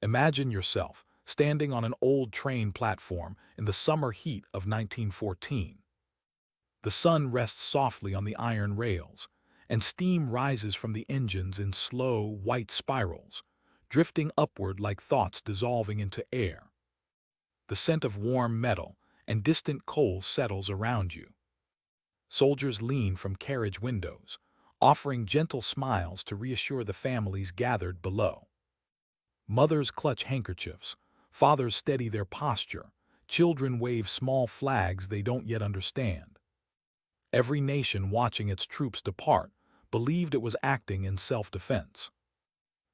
Imagine yourself standing on an old train platform in the summer heat of 1914. The sun rests softly on the iron rails, and steam rises from the engines in slow, white spirals, drifting upward like thoughts dissolving into air. The scent of warm metal and distant coal settles around you. Soldiers lean from carriage windows, offering gentle smiles to reassure the families gathered below. Mothers clutch handkerchiefs, fathers steady their posture, children wave small flags they don't yet understand. Every nation watching its troops depart believed it was acting in self-defense.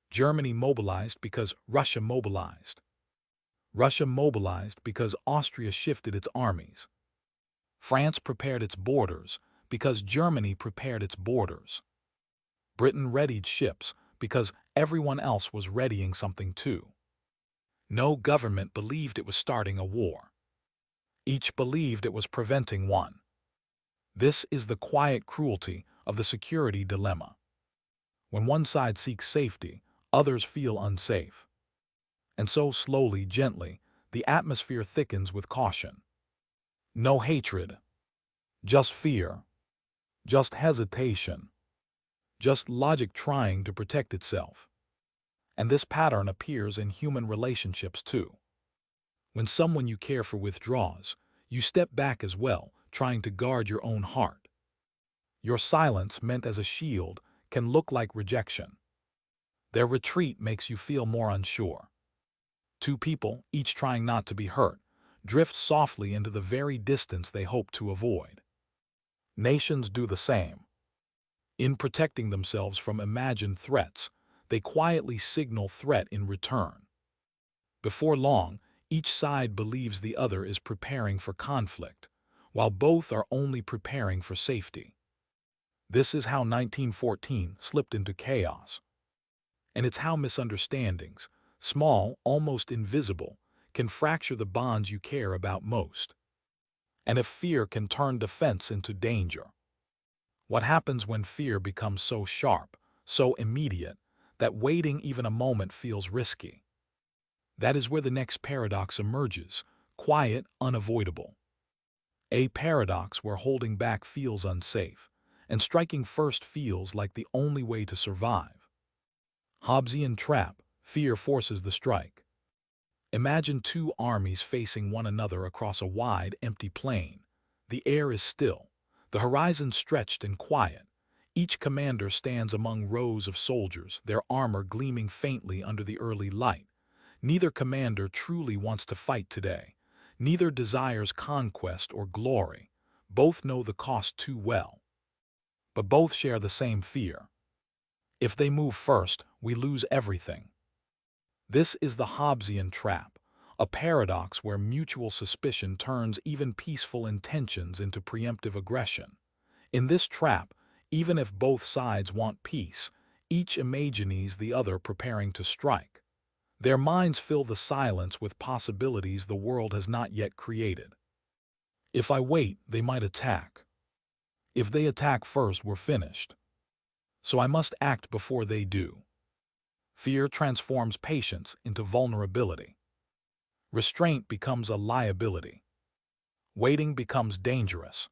Germany mobilized because Russia mobilized. Russia mobilized because Austria shifted its armies. France prepared its borders because Germany prepared its borders. Britain readied ships because everyone else was readying something too. No government believed it was starting a war. Each believed it was preventing one. This is the quiet cruelty of the security dilemma. When one side seeks safety, others feel unsafe. And so slowly, gently, the atmosphere thickens with caution. No hatred, just fear, just hesitation, just logic trying to protect itself. And this pattern appears in human relationships too. When someone you care for withdraws, you step back as well, trying to guard your own heart. Your silence, meant as a shield, can look like rejection. Their retreat makes you feel more unsure. Two people, each trying not to be hurt, drift softly into the very distance they hope to avoid. Nations do the same. In protecting themselves from imagined threats, they quietly signal threat in return. Before long, each side believes the other is preparing for conflict, while both are only preparing for safety. This is how 1914 slipped into chaos. And it's how misunderstandings, small, almost invisible, can fracture the bonds you care about most. And if fear can turn defense into danger. What happens when fear becomes so sharp, so immediate, that waiting even a moment feels risky? That is where the next paradox emerges, quiet, unavoidable. A paradox where holding back feels unsafe, and striking first feels like the only way to survive. Hobbesian Trap, fear forces the strike. Imagine two armies facing one another across a wide, empty plain. The air is still, the horizon stretched and quiet. Each commander stands among rows of soldiers, their armor gleaming faintly under the early light. Neither commander truly wants to fight today. Neither desires conquest or glory. Both know the cost too well. But both share the same fear. If they move first, we lose everything. This is the Hobbesian Trap, a paradox where mutual suspicion turns even peaceful intentions into preemptive aggression. In this trap, even if both sides want peace, each imagines the other preparing to strike. Their minds fill the silence with possibilities the world has not yet created. If I wait, they might attack. If they attack first, we're finished. So I must act before they do. Fear transforms patience into vulnerability. Restraint becomes a liability. Waiting becomes dangerous.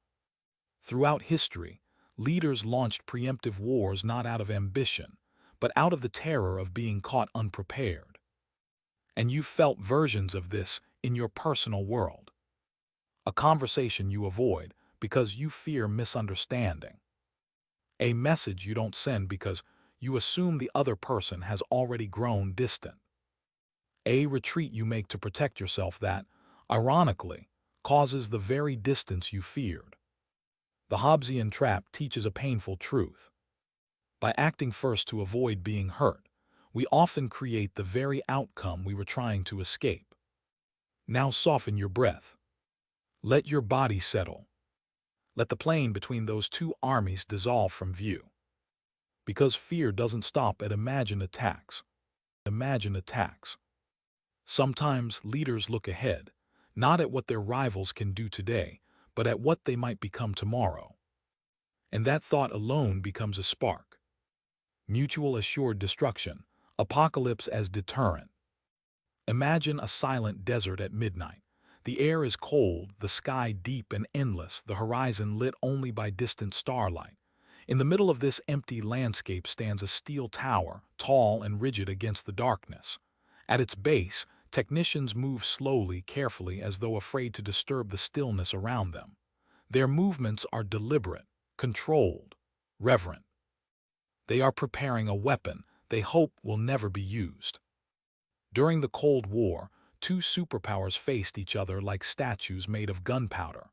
Throughout history, leaders launched preemptive wars not out of ambition, but out of the terror of being caught unprepared. And you felt versions of this in your personal world. A conversation you avoid because you fear misunderstanding. A message you don't send because you assume the other person has already grown distant. A retreat you make to protect yourself that, ironically, causes the very distance you feared. The Hobbesian Trap teaches a painful truth. By acting first to avoid being hurt, we often create the very outcome we were trying to escape. Now soften your breath. Let your body settle. Let the plain between those two armies dissolve from view. Because fear doesn't stop at imagined attacks. Imagined attacks. Sometimes leaders look ahead, not at what their rivals can do today, but at what they might become tomorrow. And that thought alone becomes a spark. Mutual assured destruction, apocalypse as deterrent. Imagine a silent desert at midnight. The air is cold, the sky deep and endless, the horizon lit only by distant starlight. In the middle of this empty landscape stands a steel tower, tall and rigid against the darkness. At its base, technicians move slowly, carefully, as though afraid to disturb the stillness around them. Their movements are deliberate, controlled, reverent. They are preparing a weapon they hope will never be used. During the Cold War, two superpowers faced each other like statues made of gunpowder.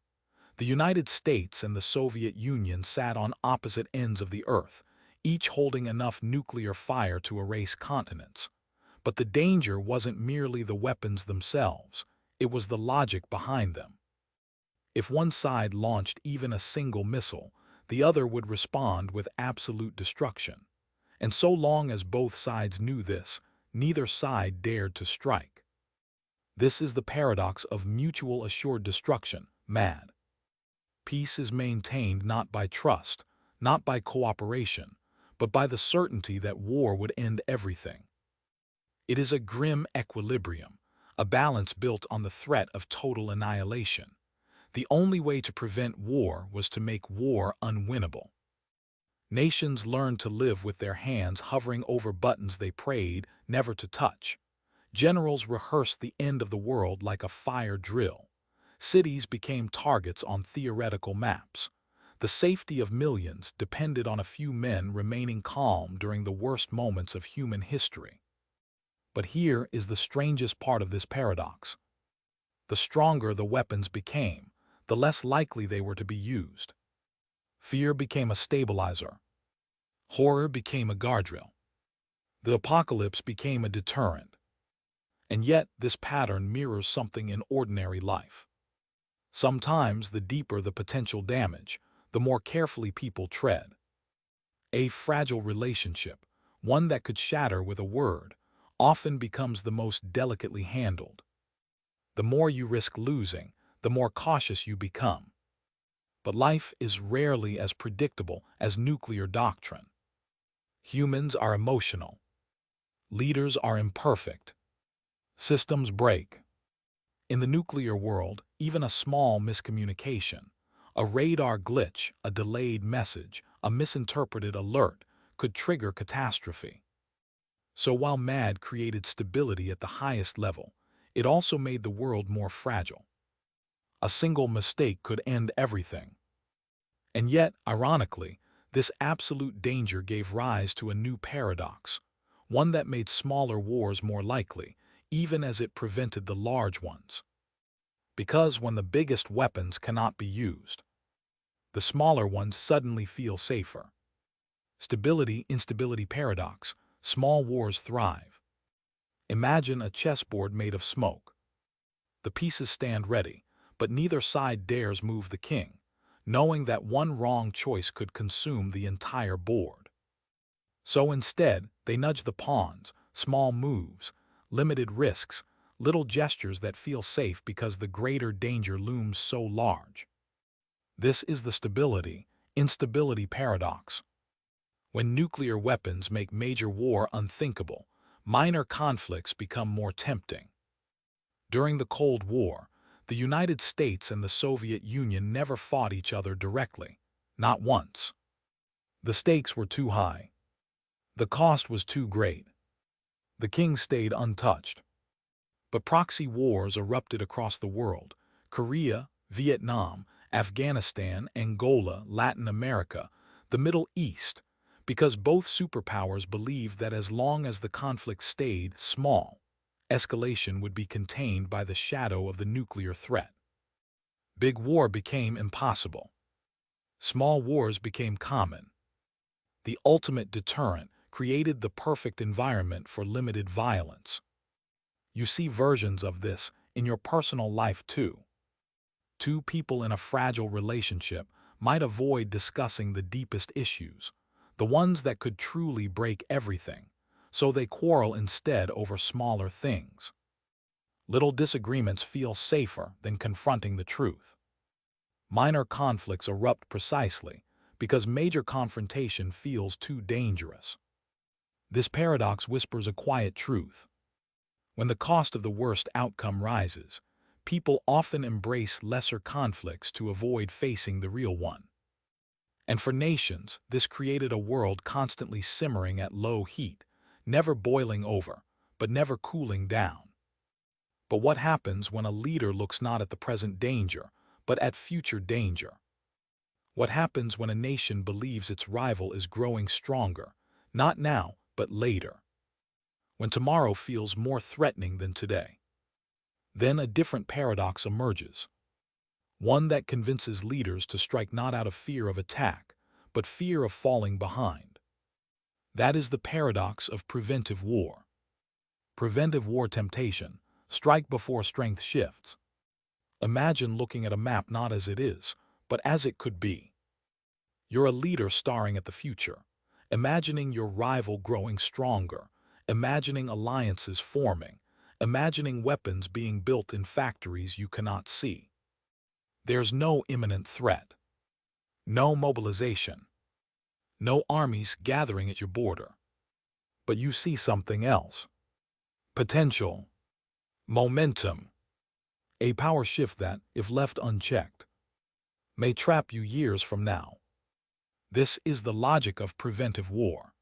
The United States and the Soviet Union sat on opposite ends of the Earth, each holding enough nuclear fire to erase continents. But the danger wasn't merely the weapons themselves, it was the logic behind them. If one side launched even a single missile, the other would respond with absolute destruction. And so long as both sides knew this, neither side dared to strike. This is the paradox of mutual assured destruction, MAD. Peace is maintained not by trust, not by cooperation, but by the certainty that war would end everything. It is a grim equilibrium, a balance built on the threat of total annihilation. The only way to prevent war was to make war unwinnable. Nations learned to live with their hands hovering over buttons they prayed never to touch. Generals rehearsed the end of the world like a fire drill. Cities became targets on theoretical maps. The safety of millions depended on a few men remaining calm during the worst moments of human history. But here is the strangest part of this paradox. The stronger the weapons became, the less likely they were to be used. Fear became a stabilizer. Horror became a guardrail. The apocalypse became a deterrent. And yet, this pattern mirrors something in ordinary life. Sometimes, the deeper the potential damage, the more carefully people tread. A fragile relationship, one that could shatter with a word, often becomes the most delicately handled. The more you risk losing, the more cautious you become. But life is rarely as predictable as nuclear doctrine. Humans are emotional. Leaders are imperfect. Systems break. In the nuclear world, even a small miscommunication, a radar glitch, a delayed message, a misinterpreted alert, could trigger catastrophe. So while MAD created stability at the highest level, it also made the world more fragile. A single mistake could end everything. And yet, ironically, this absolute danger gave rise to a new paradox, one that made smaller wars more likely, even as it prevented the large ones. Because when the biggest weapons cannot be used, the smaller ones suddenly feel safer. Stability-instability paradox, small wars thrive. Imagine a chessboard made of smoke. The pieces stand ready, but neither side dares move the king, knowing that one wrong choice could consume the entire board. So instead, they nudge the pawns, small moves, limited risks, little gestures that feel safe because the greater danger looms so large. This is the stability-instability paradox. When nuclear weapons make major war unthinkable, minor conflicts become more tempting. During the Cold War, the United States and the Soviet Union never fought each other directly, not once. The stakes were too high. The cost was too great. The king stayed untouched. But proxy wars erupted across the world: Korea, Vietnam, Afghanistan, Angola, Latin America, the Middle East, because both superpowers believed that as long as the conflict stayed small, escalation would be contained by the shadow of the nuclear threat. Big war became impossible. Small wars became common. The ultimate deterrent created the perfect environment for limited violence. You see versions of this in your personal life too. Two people in a fragile relationship might avoid discussing the deepest issues, the ones that could truly break everything, so they quarrel instead over smaller things. Little disagreements feel safer than confronting the truth. Minor conflicts erupt precisely because major confrontation feels too dangerous. This paradox whispers a quiet truth. When the cost of the worst outcome rises, people often embrace lesser conflicts to avoid facing the real one. And for nations, this created a world constantly simmering at low heat, never boiling over, but never cooling down. But what happens when a leader looks not at the present danger, but at future danger? What happens when a nation believes its rival is growing stronger, not now, but later? When tomorrow feels more threatening than today? Then a different paradox emerges, one that convinces leaders to strike not out of fear of attack, but fear of falling behind. That is the paradox of preventive war. Preventive war temptation, strike before strength shifts. Imagine looking at a map not as it is, but as it could be. You're a leader staring at the future, imagining your rival growing stronger, imagining alliances forming, imagining weapons being built in factories you cannot see. There's no imminent threat, no mobilization, no armies gathering at your border. But you see something else. Potential, momentum, a power shift that, if left unchecked, may trap you years from now. This is the logic of preventive war.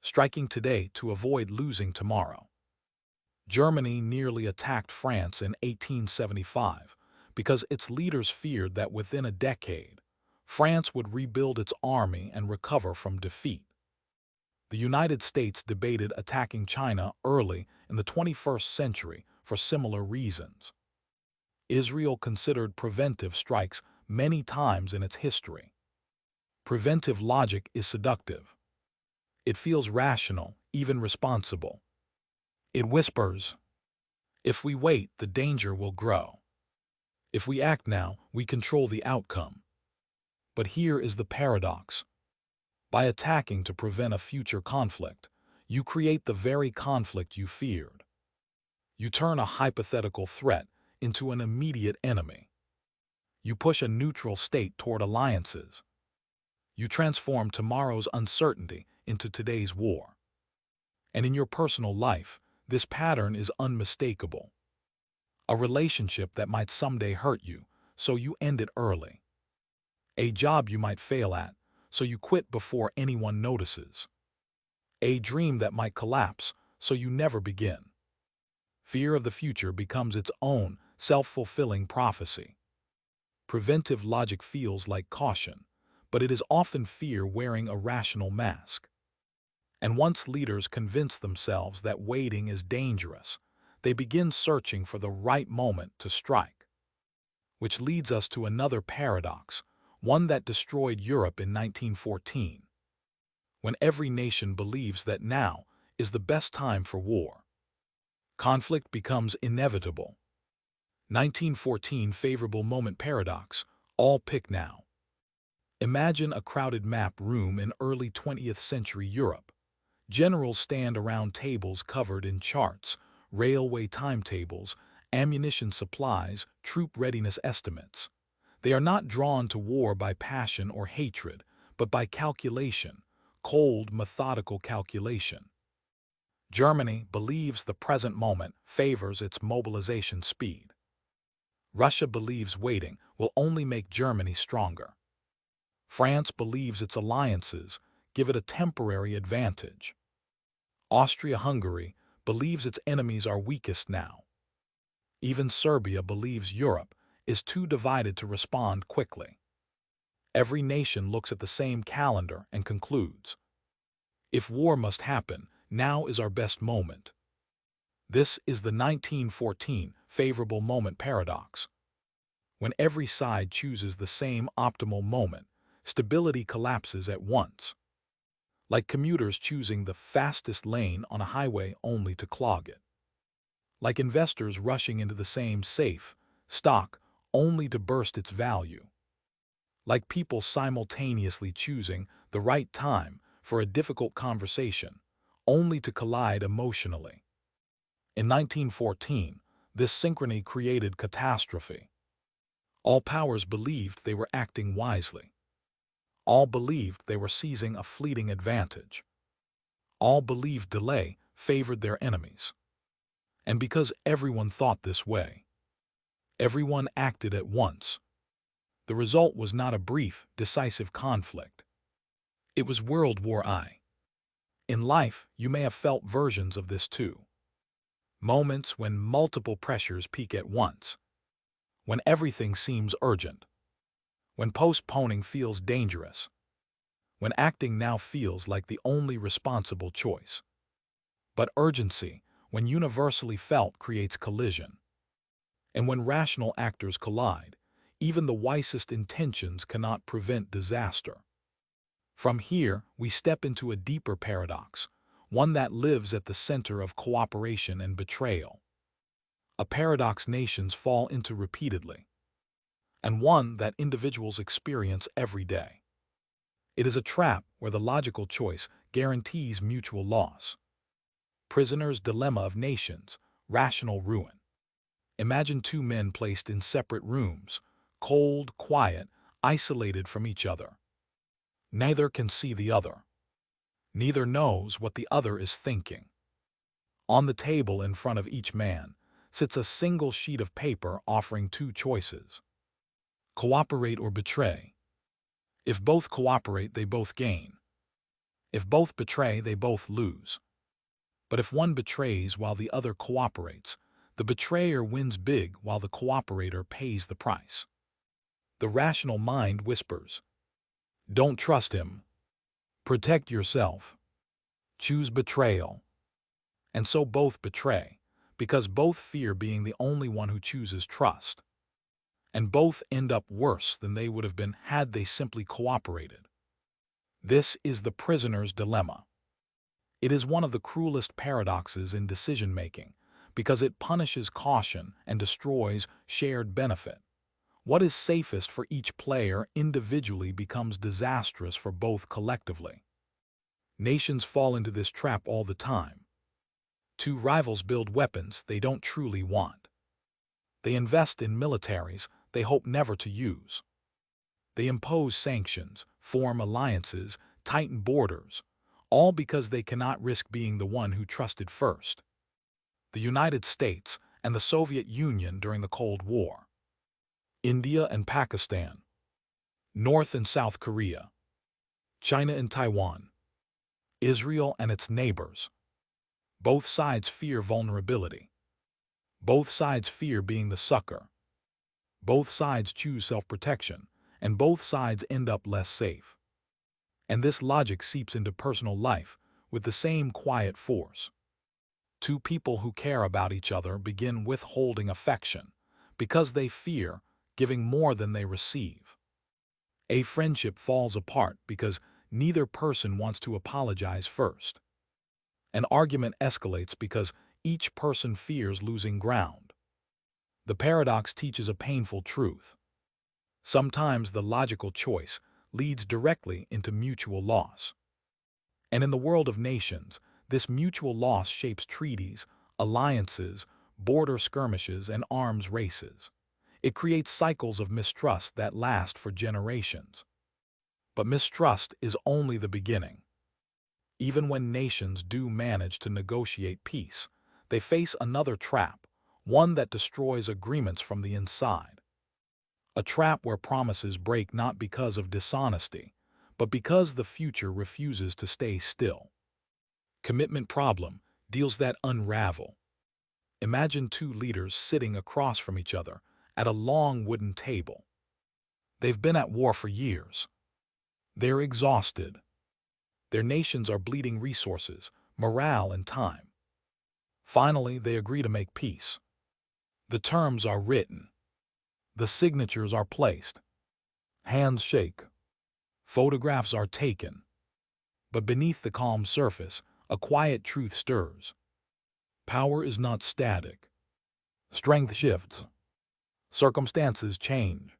Striking today to avoid losing tomorrow. Germany nearly attacked France in 1875 because its leaders feared that within a decade, France would rebuild its army and recover from defeat. The United States debated attacking China early in the 21st century for similar reasons. Israel considered preventive strikes many times in its history. Preventive logic is seductive. It feels rational, even responsible. It whispers, if we wait, the danger will grow. If we act now, we control the outcome. But here is the paradox. By attacking to prevent a future conflict, you create the very conflict you feared. You turn a hypothetical threat into an immediate enemy. You push a neutral state toward alliances. You transform tomorrow's uncertainty into today's war. And in your personal life, this pattern is unmistakable. A relationship that might someday hurt you, so you end it early. A job you might fail at, so you quit before anyone notices. A dream that might collapse, so you never begin. Fear of the future becomes its own self-fulfilling prophecy. Preventive logic feels like caution, but it is often fear wearing a rational mask. And once leaders convince themselves that waiting is dangerous, they begin searching for the right moment to strike. Which leads us to another paradox, one that destroyed Europe in 1914. When every nation believes that now is the best time for war, conflict becomes inevitable. 1914 favorable moment paradox, all pick now. Imagine a crowded map room in early 20th century Europe. Generals stand around tables covered in charts, railway timetables, ammunition supplies, troop readiness estimates. They are not drawn to war by passion or hatred, but by calculation, cold, methodical calculation. Germany believes the present moment favors its mobilization speed. Russia believes waiting will only make Germany stronger. France believes its alliances give it a temporary advantage. Austria-Hungary believes its enemies are weakest now. Even Serbia believes Europe is too divided to respond quickly. Every nation looks at the same calendar and concludes, if war must happen, now is our best moment. This is the 1914 favorable moment paradox. When every side chooses the same optimal moment, stability collapses at once. Like commuters choosing the fastest lane on a highway only to clog it. Like investors rushing into the same safe stock only to burst its value. Like people simultaneously choosing the right time for a difficult conversation, only to collide emotionally. In 1914, this synchrony created catastrophe. All powers believed they were acting wisely. All believed they were seizing a fleeting advantage. All believed delay favored their enemies. And because everyone thought this way, everyone acted at once. The result was not a brief, decisive conflict. It was World War I. In life, you may have felt versions of this too. Moments when multiple pressures peak at once, when everything seems urgent, when postponing feels dangerous, when acting now feels like the only responsible choice. But urgency, when universally felt, creates collision. And when rational actors collide, even the wisest intentions cannot prevent disaster. From here, we step into a deeper paradox, one that lives at the center of cooperation and betrayal. A paradox nations fall into repeatedly, and one that individuals experience every day. It is a trap where the logical choice guarantees mutual loss. Prisoner's dilemma of nations, rational ruin. Imagine two men placed in separate rooms, cold, quiet, isolated from each other. Neither can see the other. Neither knows what the other is thinking. On the table in front of each man sits a single sheet of paper offering two choices: cooperate or betray. If both cooperate, they both gain. If both betray, they both lose. But if one betrays while the other cooperates, the betrayer wins big while the cooperator pays the price. The rational mind whispers, "Don't trust him. Protect yourself. Choose betrayal." And so both betray, because both fear being the only one who chooses trust. And both end up worse than they would have been had they simply cooperated. This is the prisoner's dilemma. It is one of the cruelest paradoxes in decision-making, because it punishes caution and destroys shared benefit. What is safest for each player individually becomes disastrous for both collectively. Nations fall into this trap all the time. Two rivals build weapons they don't truly want. They invest in militaries they hope never to use. They impose sanctions, form alliances, tighten borders, all because they cannot risk being the one who trusted first. The United States and the Soviet Union during the Cold War. India and Pakistan. North and South Korea. China and Taiwan. Israel and its neighbors. Both sides fear vulnerability. Both sides fear being the sucker. Both sides choose self-protection, and both sides end up less safe. And this logic seeps into personal life with the same quiet force. Two people who care about each other begin withholding affection because they fear giving more than they receive. A friendship falls apart because neither person wants to apologize first. An argument escalates because each person fears losing ground. The paradox teaches a painful truth. Sometimes the logical choice leads directly into mutual loss. And in the world of nations, this mutual loss shapes treaties, alliances, border skirmishes, and arms races. It creates cycles of mistrust that last for generations. But mistrust is only the beginning. Even when nations do manage to negotiate peace, they face another trap, one that destroys agreements from the inside. A trap where promises break not because of dishonesty, but because the future refuses to stay still. Commitment problem deals that unravel. Imagine two leaders sitting across from each other at a long wooden table. They've been at war for years. They're exhausted. Their nations are bleeding resources, morale, and time. Finally, they agree to make peace. The terms are written. The signatures are placed. Hands shake. Photographs are taken. But beneath the calm surface, a quiet truth stirs. Power is not static. Strength shifts. Circumstances change.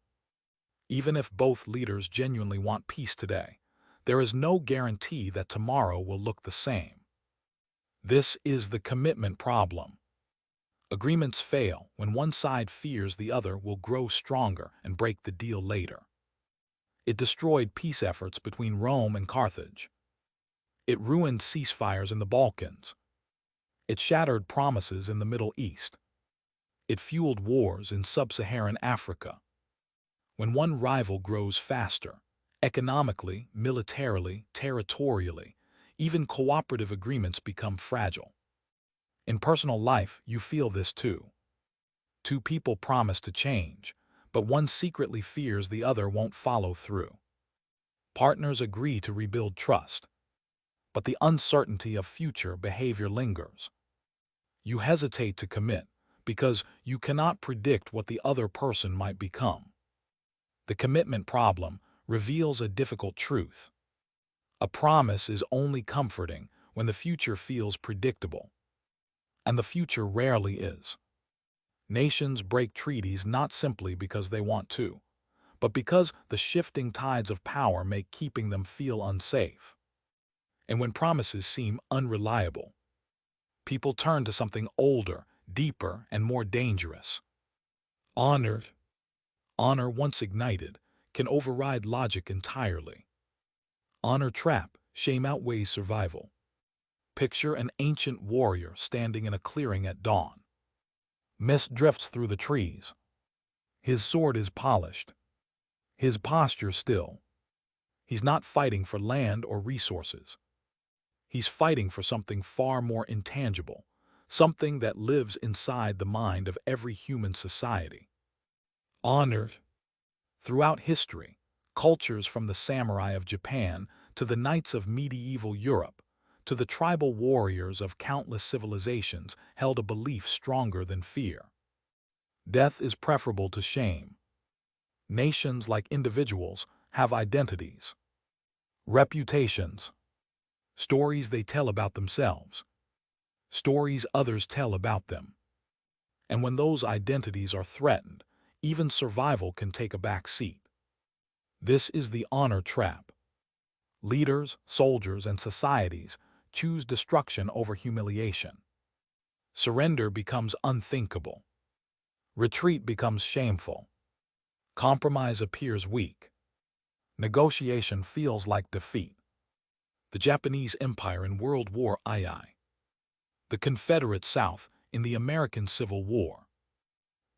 Even if both leaders genuinely want peace today, there is no guarantee that tomorrow will look the same. This is the commitment problem. Agreements fail when one side fears the other will grow stronger and break the deal later. It destroyed peace efforts between Rome and Carthage. It ruined ceasefires in the Balkans. It shattered promises in the Middle East. It fueled wars in sub-Saharan Africa. When one rival grows faster, economically, militarily, territorially, even cooperative agreements become fragile. In personal life, you feel this too. Two people promise to change, but one secretly fears the other won't follow through. Partners agree to rebuild trust, but the uncertainty of future behavior lingers. You hesitate to commit because you cannot predict what the other person might become. The commitment problem reveals a difficult truth. A promise is only comforting when the future feels predictable, and the future rarely is. Nations break treaties not simply because they want to, but because the shifting tides of power make keeping them feel unsafe. And when promises seem unreliable, people turn to something older, deeper, and more dangerous. Honor. Honor, once ignited, can override logic entirely. Honor trap, shame outweighs survival. Picture an ancient warrior standing in a clearing at dawn. Mist drifts through the trees. His sword is polished. His posture still. He's not fighting for land or resources. He's fighting for something far more intangible, something that lives inside the mind of every human society. Honor. Throughout history, cultures from the samurai of Japan to the knights of medieval Europe to the tribal warriors of countless civilizations held a belief stronger than fear. Death is preferable to shame. Nations, like individuals, have identities, reputations, stories they tell about themselves, stories others tell about them. And when those identities are threatened, even survival can take a back seat. This is the honor trap. Leaders, soldiers, and societies choose destruction over humiliation. Surrender becomes unthinkable. Retreat becomes shameful. Compromise appears weak. Negotiation feels like defeat. The Japanese Empire in World War II. The Confederate South in the American Civil War.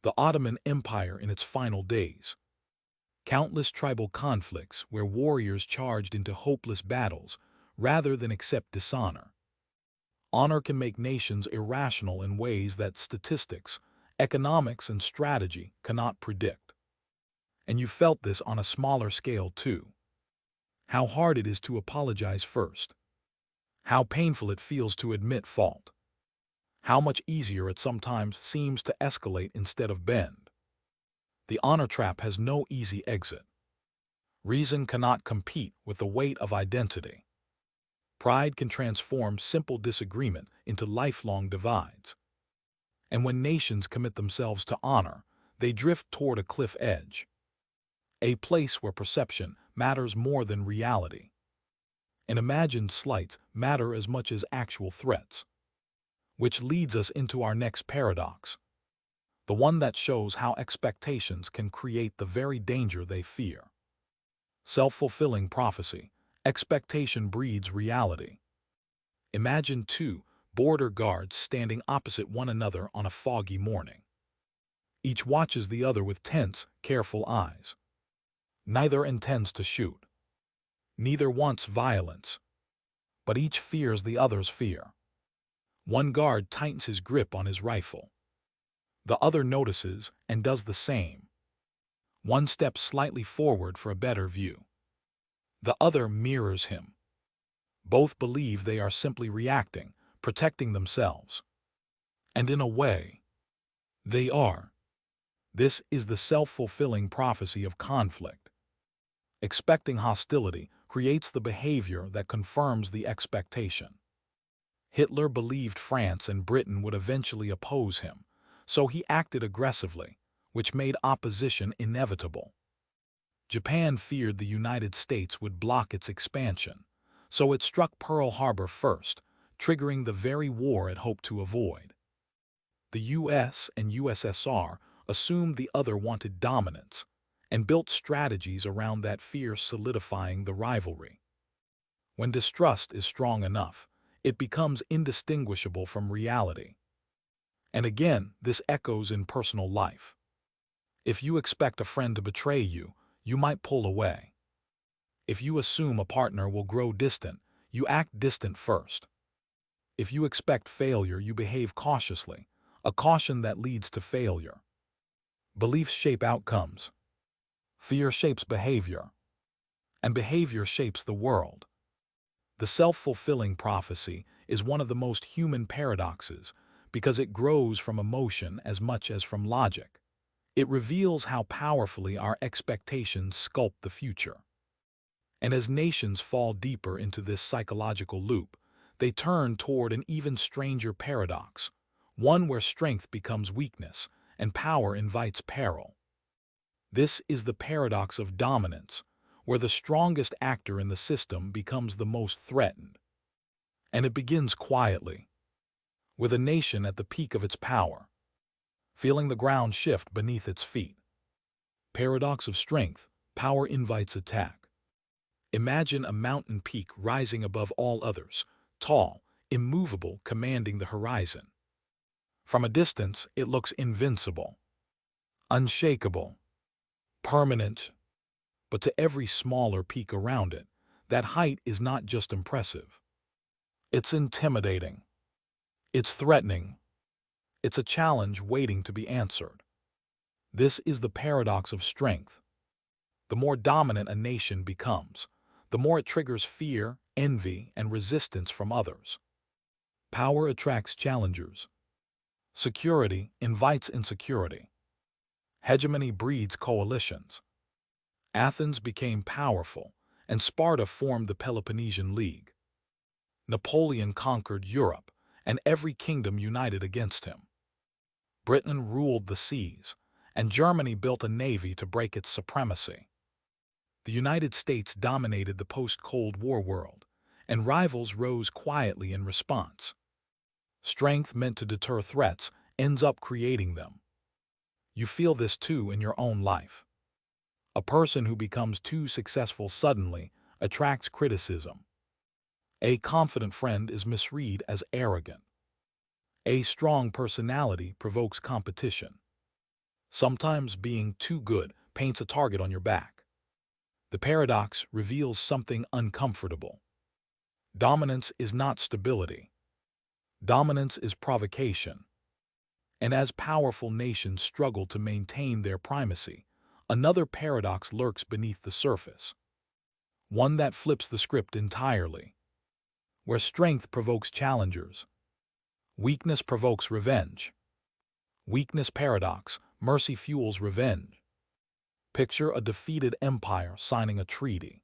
The Ottoman Empire in its final days. Countless tribal conflicts where warriors charged into hopeless battles rather than accept dishonor. Honor can make nations irrational in ways that statistics, economics, and strategy cannot predict. And you felt this on a smaller scale too. How hard it is to apologize first. How painful it feels to admit fault. How much easier it sometimes seems to escalate instead of bend. The honor trap has no easy exit. Reason cannot compete with the weight of identity. Pride can transform simple disagreement into lifelong divides. And when nations commit themselves to honor, they drift toward a cliff edge. A place where perception matters more than reality. And imagined slights matter as much as actual threats. Which leads us into our next paradox. The one that shows how expectations can create the very danger they fear. Self-fulfilling prophecy. Expectation breeds reality. Imagine two border guards standing opposite one another on a foggy morning. Each watches the other with tense, careful eyes. Neither intends to shoot. Neither wants violence. But each fears the other's fear. One guard tightens his grip on his rifle. The other notices and does the same. One steps slightly forward for a better view. The other mirrors him. Both believe they are simply reacting, protecting themselves. And in a way, they are. This is the self-fulfilling prophecy of conflict. Expecting hostility creates the behavior that confirms the expectation. Hitler believed France and Britain would eventually oppose him, so he acted aggressively, which made opposition inevitable. Japan feared the United States would block its expansion, so it struck Pearl Harbor first, triggering the very war it hoped to avoid. The US and USSR assumed the other wanted dominance, and built strategies around that fear, solidifying the rivalry. When distrust is strong enough, it becomes indistinguishable from reality. And again, this echoes in personal life. If you expect a friend to betray you, you might pull away. If you assume a partner will grow distant, you act distant first. If you expect failure, you behave cautiously, a caution that leads to failure. Beliefs shape outcomes. Fear shapes behavior. And behavior shapes the world. The self-fulfilling prophecy is one of the most human paradoxes because it grows from emotion as much as from logic. It reveals how powerfully our expectations sculpt the future. And as nations fall deeper into this psychological loop, they turn toward an even stranger paradox, one where strength becomes weakness and power invites peril. This is the paradox of dominance, where the strongest actor in the system becomes the most threatened. And it begins quietly, with a nation at the peak of its power, feeling the ground shift beneath its feet. Paradox of strength, power invites attack. Imagine a mountain peak rising above all others, tall, immovable, commanding the horizon. From a distance, it looks invincible, unshakable, permanent. But to every smaller peak around it, that height is not just impressive. It's intimidating. It's threatening. It's a challenge waiting to be answered. This is the paradox of strength. The more dominant a nation becomes, the more it triggers fear, envy, and resistance from others. Power attracts challengers. Security invites insecurity. Hegemony breeds coalitions. Athens became powerful, and Sparta formed the Peloponnesian League. Napoleon conquered Europe, and every kingdom united against him. Britain ruled the seas, and Germany built a navy to break its supremacy. The United States dominated the post-Cold War world, and rivals rose quietly in response. Strength meant to deter threats ends up creating them. You feel this too in your own life. A person who becomes too successful suddenly attracts criticism. A confident friend is misread as arrogant. A strong personality provokes competition. Sometimes being too good paints a target on your back. The paradox reveals something uncomfortable. Dominance is not stability. Dominance is provocation. And as powerful nations struggle to maintain their primacy, another paradox lurks beneath the surface. One that flips the script entirely. Where strength provokes challengers, weakness provokes revenge. Weakness paradox, mercy fuels revenge. Picture a defeated empire signing a treaty.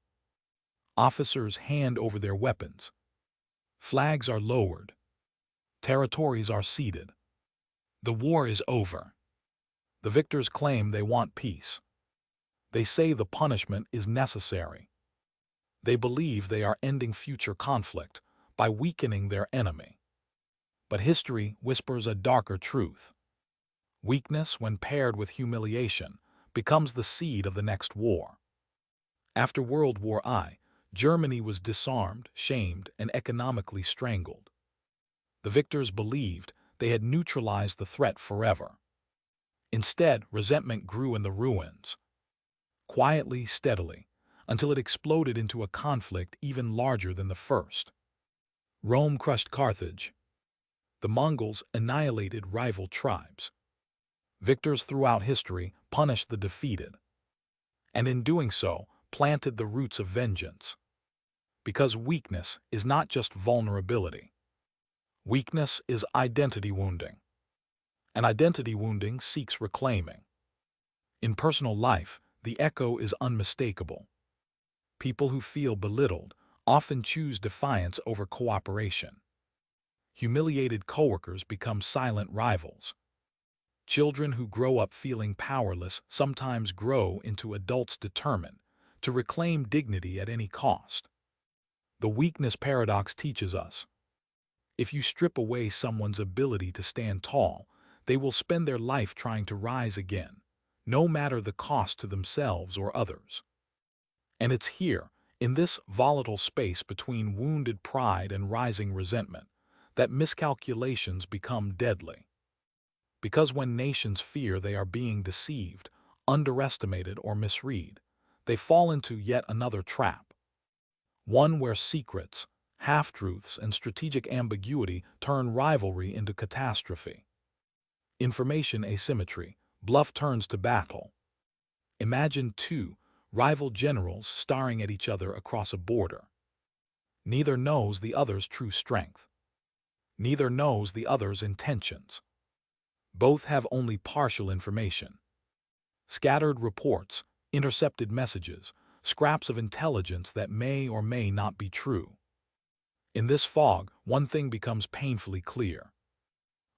Officers hand over their weapons. Flags are lowered. Territories are ceded. The war is over. The victors claim they want peace. They say the punishment is necessary. They believe they are ending future conflict by weakening their enemy. But history whispers a darker truth. Weakness, when paired with humiliation, becomes the seed of the next war. After World War I, Germany was disarmed, shamed, and economically strangled. The victors believed they had neutralized the threat forever. Instead, resentment grew in the ruins. Quietly, steadily, until it exploded into a conflict even larger than the first. Rome crushed Carthage. The Mongols annihilated rival tribes. Victors throughout history punished the defeated, and in doing so, planted the roots of vengeance. Because weakness is not just vulnerability. Weakness is identity wounding. And identity wounding seeks reclaiming. In personal life, the echo is unmistakable. People who feel belittled often choose defiance over cooperation. Humiliated coworkers become silent rivals. Children who grow up feeling powerless sometimes grow into adults determined to reclaim dignity at any cost. The weakness paradox teaches us, if you strip away someone's ability to stand tall, they will spend their life trying to rise again, no matter the cost to themselves or others. And it's here, In this volatile space between wounded pride and rising resentment, that miscalculations become deadly. Because when nations fear they are being deceived, underestimated, or misread, they fall into yet another trap. One where secrets, half-truths, and strategic ambiguity turn rivalry into catastrophe. Information asymmetry, bluff turns to battle. Imagine two rival generals staring at each other across a border. Neither knows the other's true strength. Neither knows the other's intentions. Both have only partial information. Scattered reports, intercepted messages, scraps of intelligence that may or may not be true. In this fog, one thing becomes painfully clear.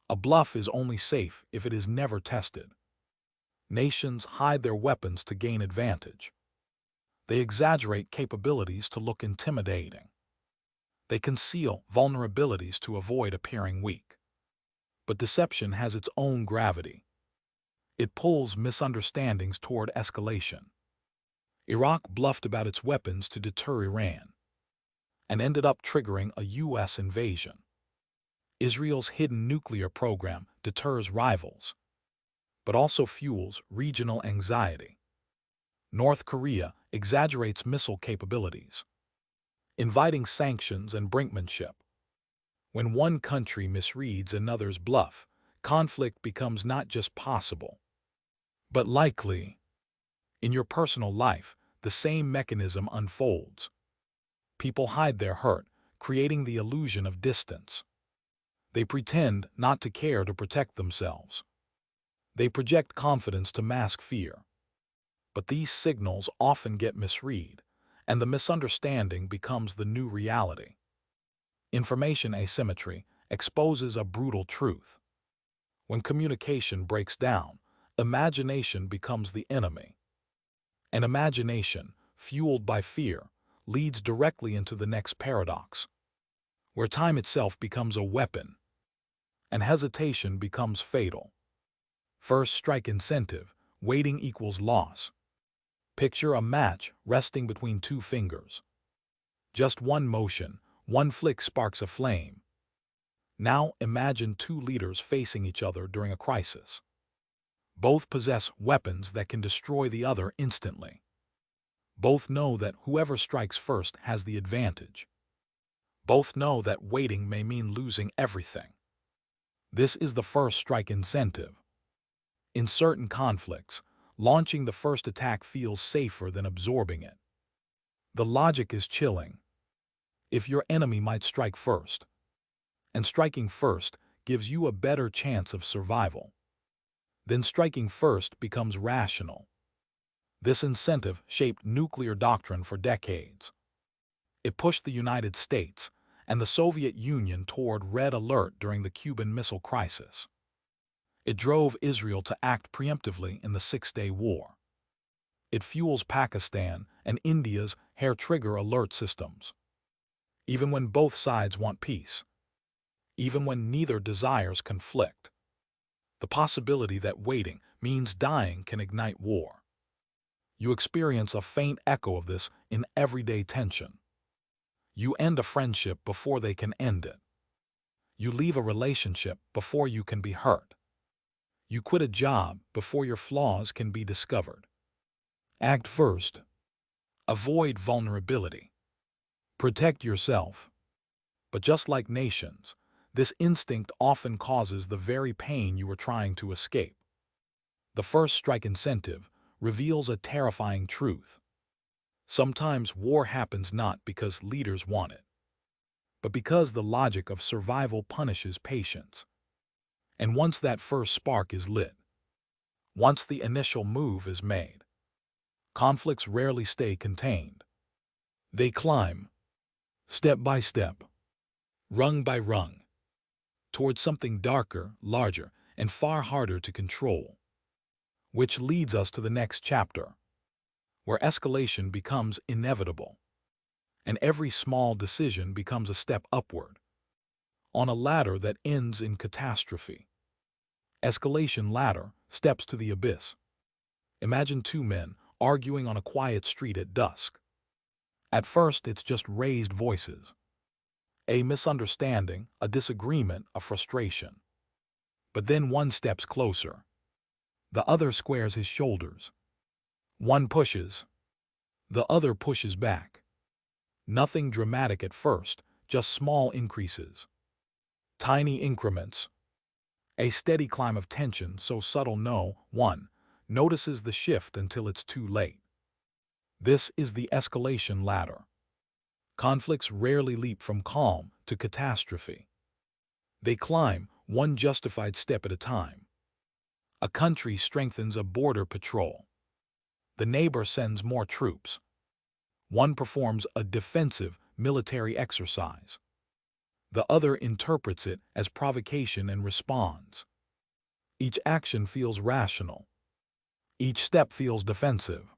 A bluff is only safe if it is never tested. Nations hide their weapons to gain advantage. They exaggerate capabilities to look intimidating. They conceal vulnerabilities to avoid appearing weak. But deception has its own gravity. It pulls misunderstandings toward escalation. Iraq bluffed about its weapons to deter Iran, and ended up triggering a U.S. invasion. Israel's hidden nuclear program deters rivals, but also fuels regional anxiety. North Korea exaggerates missile capabilities, inviting sanctions and brinkmanship. When one country misreads another's bluff, conflict becomes not just possible, but likely. In your personal life, the same mechanism unfolds. People hide their hurt, creating the illusion of distance. They pretend not to care to protect themselves. They project confidence to mask fear. But these signals often get misread, and the misunderstanding becomes the new reality. Information asymmetry exposes a brutal truth. When communication breaks down, imagination becomes the enemy. And imagination, fueled by fear, leads directly into the next paradox, where time itself becomes a weapon, and hesitation becomes fatal. First strike incentive, waiting equals loss. Picture a match resting between two fingers. Just one motion, one flick sparks a flame. Now imagine two leaders facing each other during a crisis. Both possess weapons that can destroy the other instantly. Both know that whoever strikes first has the advantage. Both know that waiting may mean losing everything. This is the first strike incentive. In certain conflicts, launching the first attack feels safer than absorbing it. The logic is chilling. If your enemy might strike first, and striking first gives you a better chance of survival, then striking first becomes rational. This incentive shaped nuclear doctrine for decades. It pushed the United States and the Soviet Union toward red alert during the Cuban Missile Crisis. It drove Israel to act preemptively in the Six-Day War. It fuels Pakistan and India's hair-trigger alert systems. Even when both sides want peace, even when neither desires conflict, the possibility that waiting means dying can ignite war. You experience a faint echo of this in everyday tension. You end a friendship before they can end it. You leave a relationship before you can be hurt. You quit a job before your flaws can be discovered. Act first. Avoid vulnerability. Protect yourself. But just like nations, this instinct often causes the very pain you were trying to escape. The first strike incentive reveals a terrifying truth. Sometimes war happens not because leaders want it, but because the logic of survival punishes patience. And once that first spark is lit, once the initial move is made, conflicts rarely stay contained. They climb, step by step, rung by rung, towards something darker, larger, and far harder to control. Which leads us to the next chapter, where escalation becomes inevitable, and every small decision becomes a step upward, on a ladder that ends in catastrophe. Escalation ladder, steps to the abyss. Imagine two men arguing on a quiet street at dusk. At first, it's just raised voices. A misunderstanding, a disagreement, a frustration. But then one steps closer. The other squares his shoulders. One pushes. The other pushes back. Nothing dramatic at first, just small increases. Tiny increments. A steady climb of tension so subtle no one notices the shift until it's too late. This is the escalation ladder. Conflicts rarely leap from calm to catastrophe. They climb one justified step at a time. A country strengthens a border patrol. The neighbor sends more troops. One performs a defensive military exercise. The other interprets it as provocation and responds. Each action feels rational. Each step feels defensive.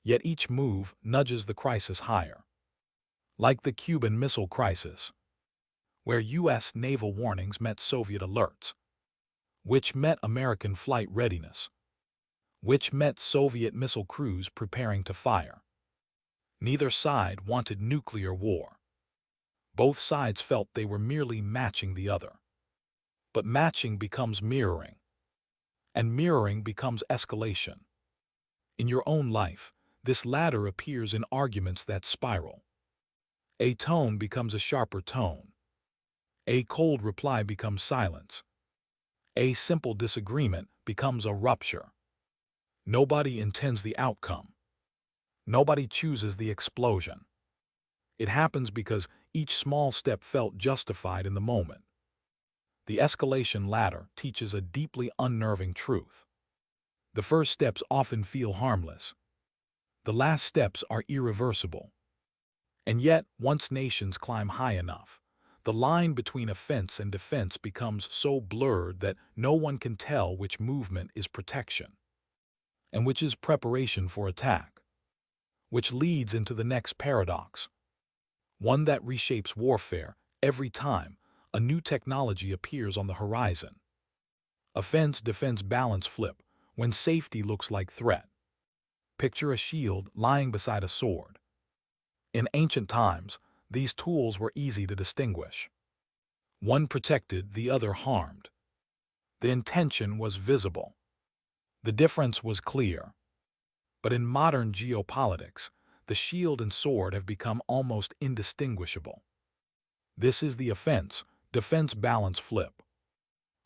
Yet each move nudges the crisis higher. Like the Cuban Missile Crisis, where U.S. naval warnings met Soviet alerts, which met American flight readiness, which met Soviet missile crews preparing to fire. Neither side wanted nuclear war. Both sides felt they were merely matching the other. But matching becomes mirroring, and mirroring becomes escalation. In your own life, this ladder appears in arguments that spiral. A tone becomes a sharper tone. A cold reply becomes silence. A simple disagreement becomes a rupture. Nobody intends the outcome. Nobody chooses the explosion. It happens because each small step felt justified in the moment. The escalation ladder teaches a deeply unnerving truth. The first steps often feel harmless. The last steps are irreversible. And yet, once nations climb high enough, the line between offense and defense becomes so blurred that no one can tell which movement is protection and which is preparation for attack, which leads into the next paradox, one that reshapes warfare every time a new technology appears on the horizon. Offense-defense balance flip when safety looks like threat. Picture a shield lying beside a sword. In ancient times, these tools were easy to distinguish. One protected, the other harmed. The intention was visible. The difference was clear. But in modern geopolitics, the shield and sword have become almost indistinguishable. This is the offense-defense balance flip.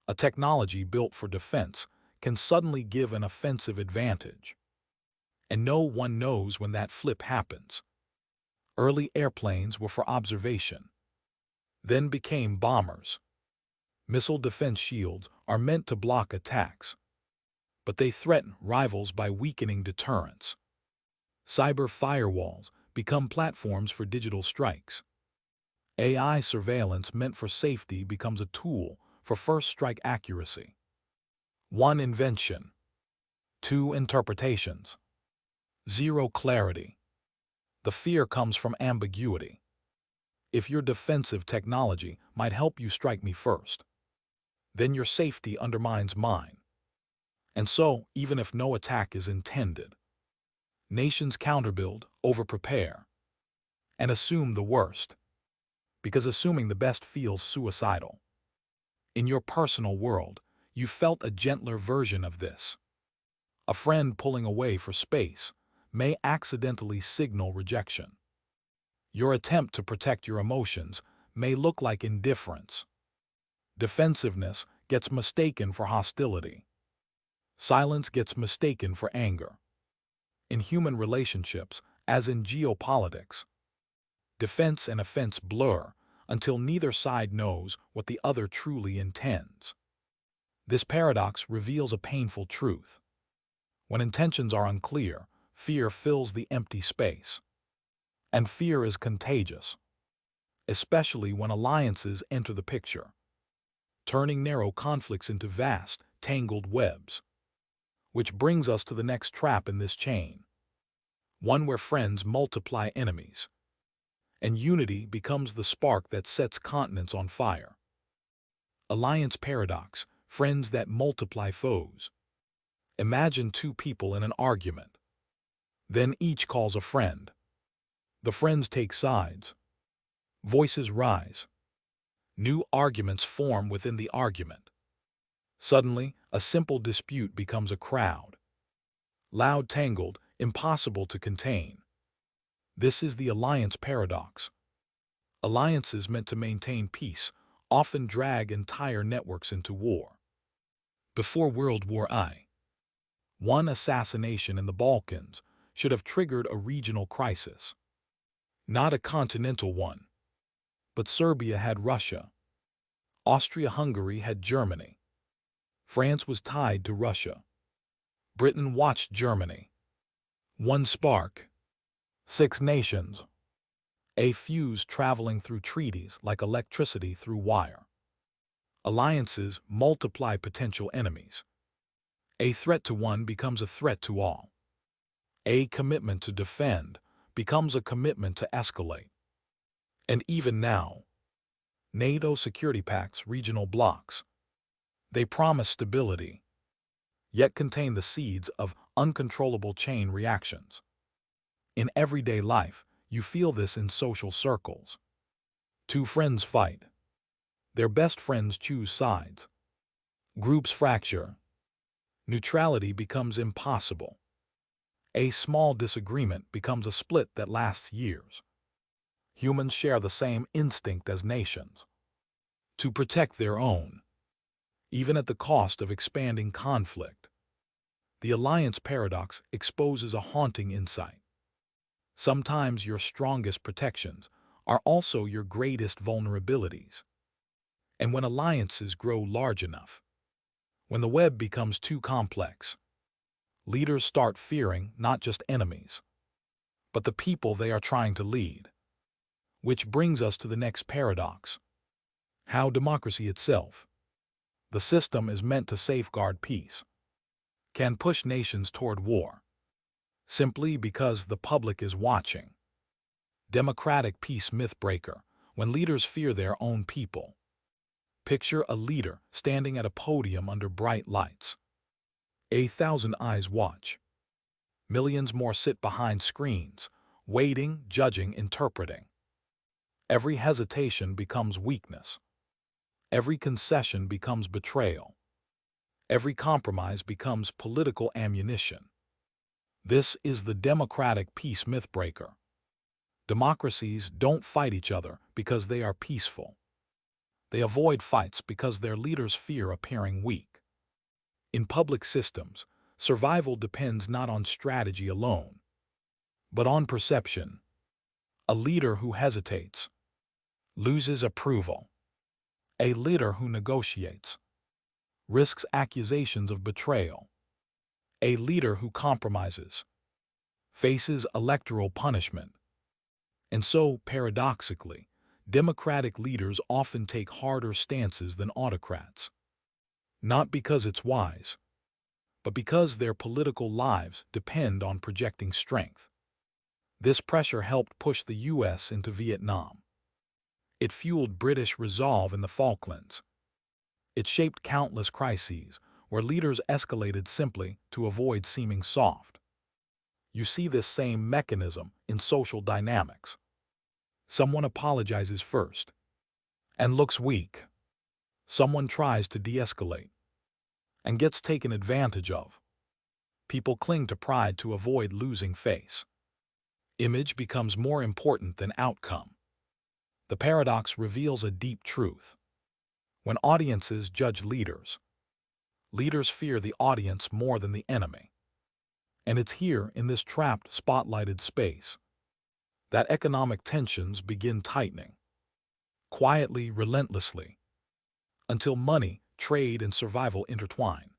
A technology built for defense can suddenly give an offensive advantage. And no one knows when that flip happens. Early airplanes were for observation, then became bombers. Missile defense shields are meant to block attacks, but they threaten rivals by weakening deterrence. Cyber firewalls become platforms for digital strikes. AI surveillance meant for safety becomes a tool for first-strike accuracy. One invention, two interpretations, zero clarity. The fear comes from ambiguity. If your defensive technology might help you strike me first, then your safety undermines mine. And so, even if no attack is intended, nations counterbuild, overprepare, and assume the worst, because assuming the best feels suicidal. In your personal world, you felt a gentler version of this. A friend pulling away for space may accidentally signal rejection. Your attempt to protect your emotions may look like indifference. Defensiveness gets mistaken for hostility. Silence gets mistaken for anger. In human relationships, as in geopolitics, defense and offense blur until neither side knows what the other truly intends. This paradox reveals a painful truth. When intentions are unclear, fear fills the empty space. And fear is contagious, especially when alliances enter the picture, turning narrow conflicts into vast, tangled webs. Which brings us to the next trap in this chain, one where friends multiply enemies, and unity becomes the spark that sets continents on fire. Alliance paradox, friends that multiply foes. Imagine two people in an argument. Then each calls a friend. The friends take sides. Voices rise. New arguments form within the argument. Suddenly, a simple dispute becomes a crowd. Loud, tangled, impossible to contain. This is the alliance paradox. Alliances meant to maintain peace often drag entire networks into war. Before World War I, one assassination in the Balkans should have triggered a regional crisis. Not a continental one, but Serbia had Russia. Austria-Hungary had Germany. France was tied to Russia. Britain watched Germany. One spark. 6 nations. A fuse traveling through treaties like electricity through wire. Alliances multiply potential enemies. A threat to one becomes a threat to all. A commitment to defend becomes a commitment to escalate. And even now, NATO security pacts regional blocs. They promise stability, yet contain the seeds of uncontrollable chain reactions. In everyday life, you feel this in social circles. 2 friends fight. Their best friends choose sides. Groups fracture. Neutrality becomes impossible. A small disagreement becomes a split that lasts years. Humans share the same instinct as nations. To protect their own, even at the cost of expanding conflict. The alliance paradox exposes a haunting insight. Sometimes your strongest protections are also your greatest vulnerabilities. And when alliances grow large enough, when the web becomes too complex, leaders start fearing not just enemies, but the people they are trying to lead. Which brings us to the next paradox. How democracy itself, the system is meant to safeguard peace, can push nations toward war, simply because the public is watching. Democratic peace myth-breaker, when leaders fear their own people. Picture a leader standing at a podium under bright lights. 1,000 eyes watch. Millions more sit behind screens, waiting, judging, interpreting. Every hesitation becomes weakness. Every concession becomes betrayal. Every compromise becomes political ammunition. This is the democratic peace myth-breaker. Democracies don't fight each other because they are peaceful. They avoid fights because their leaders fear appearing weak. In public systems, survival depends not on strategy alone, but on perception. A leader who hesitates loses approval. A leader who negotiates risks accusations of betrayal. A leader who compromises faces electoral punishment. And so, paradoxically, democratic leaders often take harder stances than autocrats. Not because it's wise, but because their political lives depend on projecting strength. This pressure helped push the U.S. into Vietnam. It fueled British resolve in the Falklands. It shaped countless crises where leaders escalated simply to avoid seeming soft. You see this same mechanism in social dynamics. Someone apologizes first and looks weak. Someone tries to de-escalate and gets taken advantage of. People cling to pride to avoid losing face. Image becomes more important than outcome. The paradox reveals a deep truth. When audiences judge leaders, leaders fear the audience more than the enemy. And it's here, in this trapped, spotlighted space, that economic tensions begin tightening, quietly, relentlessly, until money, trade, and survival intertwine.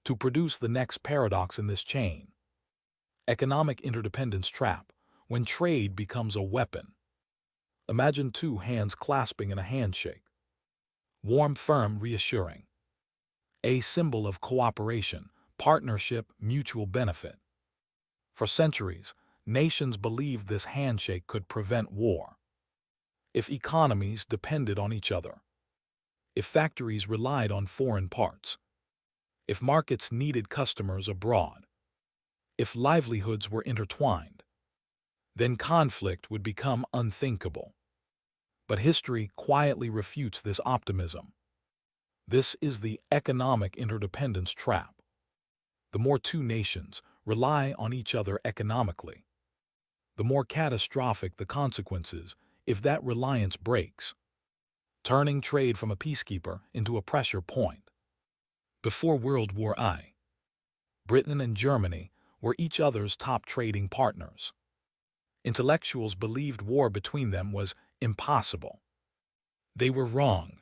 To produce the next paradox in this chain, economic interdependence trap, when trade becomes a weapon. Imagine 2 hands clasping in a handshake. Warm, firm, reassuring. A symbol of cooperation, partnership, mutual benefit. For centuries, nations believed this handshake could prevent war. If economies depended on each other, if factories relied on foreign parts, if markets needed customers abroad, if livelihoods were intertwined. then conflict would become unthinkable. But history quietly refutes this optimism. This is the economic interdependence trap. The more two nations rely on each other economically, the more catastrophic the consequences if that reliance breaks, turning trade from a peacekeeper into a pressure point. Before World War I, Britain and Germany were each other's top trading partners. Intellectuals believed war between them was impossible. They were wrong.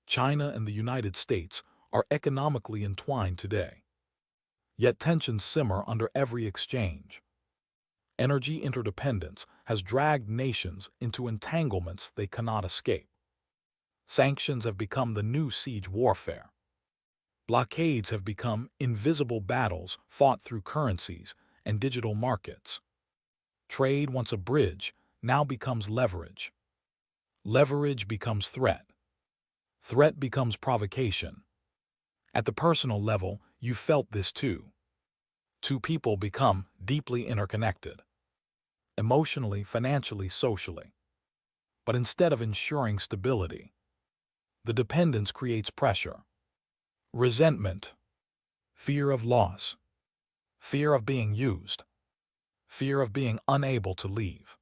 China and the United States are economically entwined today. Yet tensions simmer under every exchange. Energy interdependence has dragged nations into entanglements they cannot escape. Sanctions have become the new siege warfare. Blockades have become invisible battles fought through currencies and digital markets. Trade, once a bridge, now becomes leverage. Leverage becomes threat. Threat becomes provocation. At the personal level, you felt this too. Two people become deeply interconnected, emotionally, financially, socially. But instead of ensuring stability, the dependence creates pressure, resentment, fear of loss, fear of being used, fear of being unable to leave.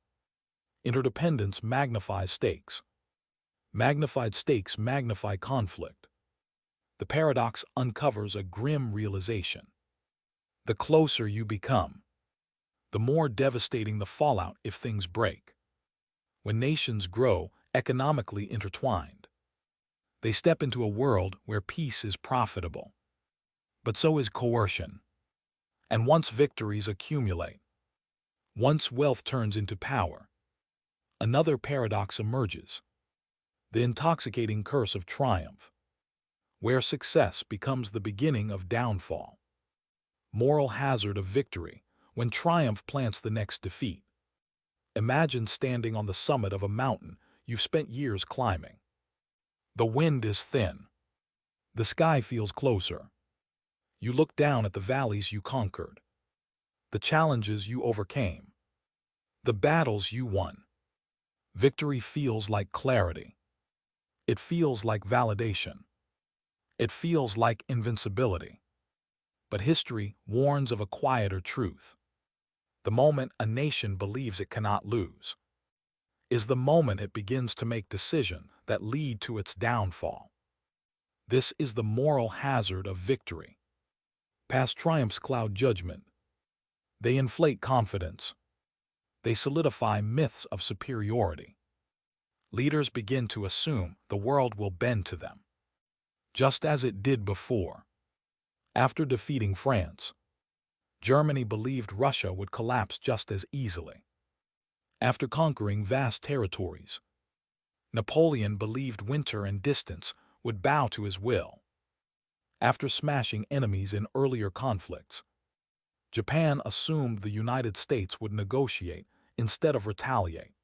Interdependence magnifies stakes. Magnified stakes magnify conflict. The paradox uncovers a grim realization. The closer you become, the more devastating the fallout if things break. When nations grow economically intertwined, they step into a world where peace is profitable. But so is coercion. And once victories accumulate, once wealth turns into power, another paradox emerges: the intoxicating curse of triumph, where success becomes the beginning of downfall. Moral hazard of victory, when triumph plants the next defeat. Imagine standing on the summit of a mountain you've spent years climbing. The wind is thin. The sky feels closer. You look down at the valleys you conquered, the challenges you overcame, the battles you won. Victory feels like clarity. It feels like validation. It feels like invincibility. But history warns of a quieter truth. The moment a nation believes it cannot lose is the moment it begins to make decisions that lead to its downfall. This is the moral hazard of victory. Past triumphs cloud judgment. They inflate confidence. They solidify myths of superiority. Leaders begin to assume the world will bend to them, just as it did before. After defeating France, Germany believed Russia would collapse just as easily. After conquering vast territories, Napoleon believed winter and distance would bow to his will. After smashing enemies in earlier conflicts, Japan assumed the United States would negotiate instead of retaliate.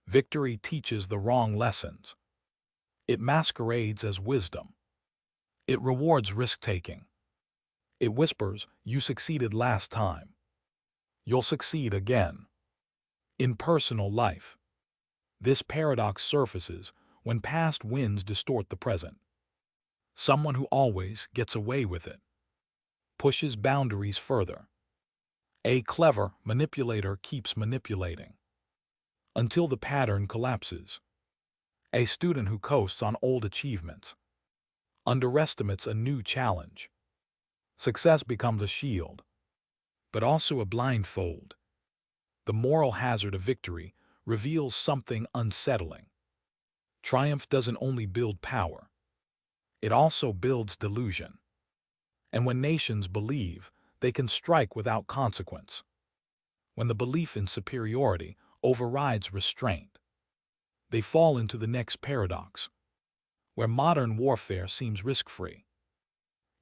Victory teaches the wrong lessons. It masquerades as wisdom. It rewards risk-taking. It whispers, "You succeeded last time. You'll succeed again." In personal life, this paradox surfaces when past wins distort the present. Someone who always gets away with it pushes boundaries further. A clever manipulator keeps manipulating until the pattern collapses. A student who coasts on old achievements underestimates a new challenge. Success becomes a shield, but also a blindfold. The moral hazard of victory reveals something unsettling. Triumph doesn't only build power, it also builds delusion. And when nations believe they can strike without consequence, when the belief in superiority overrides restraint, they fall into the next paradox, where modern warfare seems risk-free,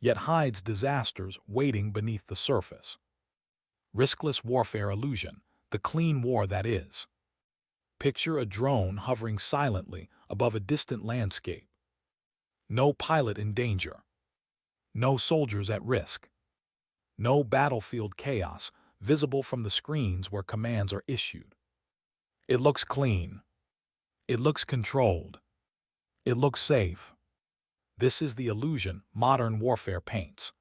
yet hides disasters waiting beneath the surface. Riskless warfare illusion, the clean war that is. Picture a drone hovering silently above a distant landscape. No pilot in danger. No soldiers at risk. No battlefield chaos visible from the screens where commands are issued. It looks clean. It looks controlled. It looks safe. This is the illusion modern warfare paints.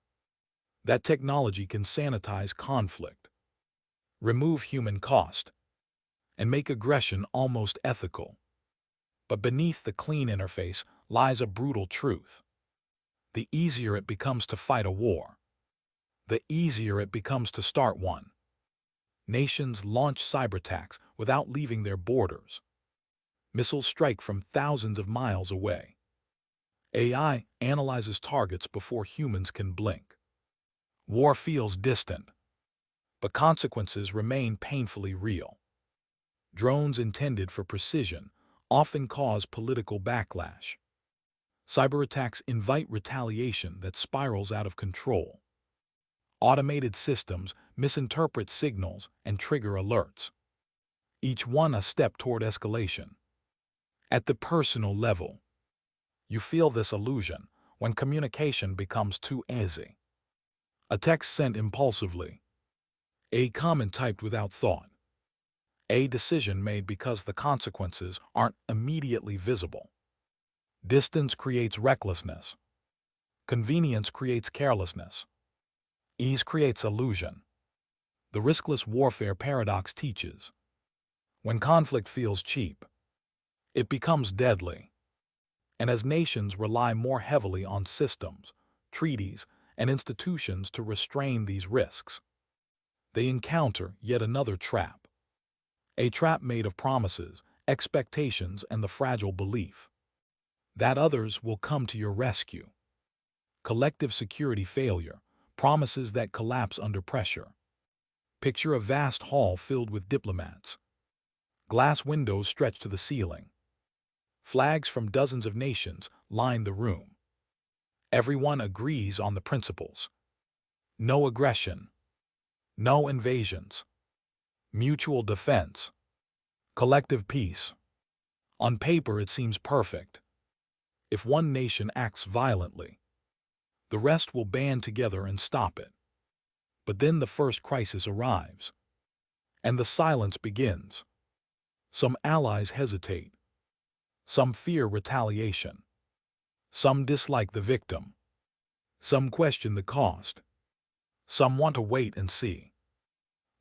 That technology can sanitize conflict, remove human cost, and make aggression almost ethical. But beneath the clean interface lies a brutal truth. The easier it becomes to fight a war, the easier it becomes to start one. Nations launch cyberattacks without leaving their borders. Missiles strike from thousands of miles away. AI analyzes targets before humans can blink. War feels distant, but consequences remain painfully real. Drones intended for precision often cause political backlash. Cyberattacks invite retaliation that spirals out of control. Automated systems misinterpret signals and trigger alerts, each one a step toward escalation. At the personal level, you feel this illusion when communication becomes too easy. A text sent impulsively, a comment typed without thought, a decision made because the consequences aren't immediately visible. Distance creates recklessness. Convenience creates carelessness. Ease creates illusion. The riskless warfare paradox teaches: when conflict feels cheap, it becomes deadly. And as nations rely more heavily on systems, treaties, and institutions to restrain these risks, they encounter yet another trap. A trap made of promises, expectations, and the fragile belief that others will come to your rescue. Collective security failure, promises that collapse under pressure. Picture a vast hall filled with diplomats. Glass windows stretch to the ceiling. Flags from dozens of nations line the room. Everyone agrees on the principles. No aggression. No invasions. Mutual defense. Collective peace. On paper it seems perfect. If one nation acts violently, the rest will band together and stop it. But then the first crisis arrives, and the silence begins. Some allies hesitate. Some fear retaliation. Some dislike the victim. Some question the cost. Some want to wait and see.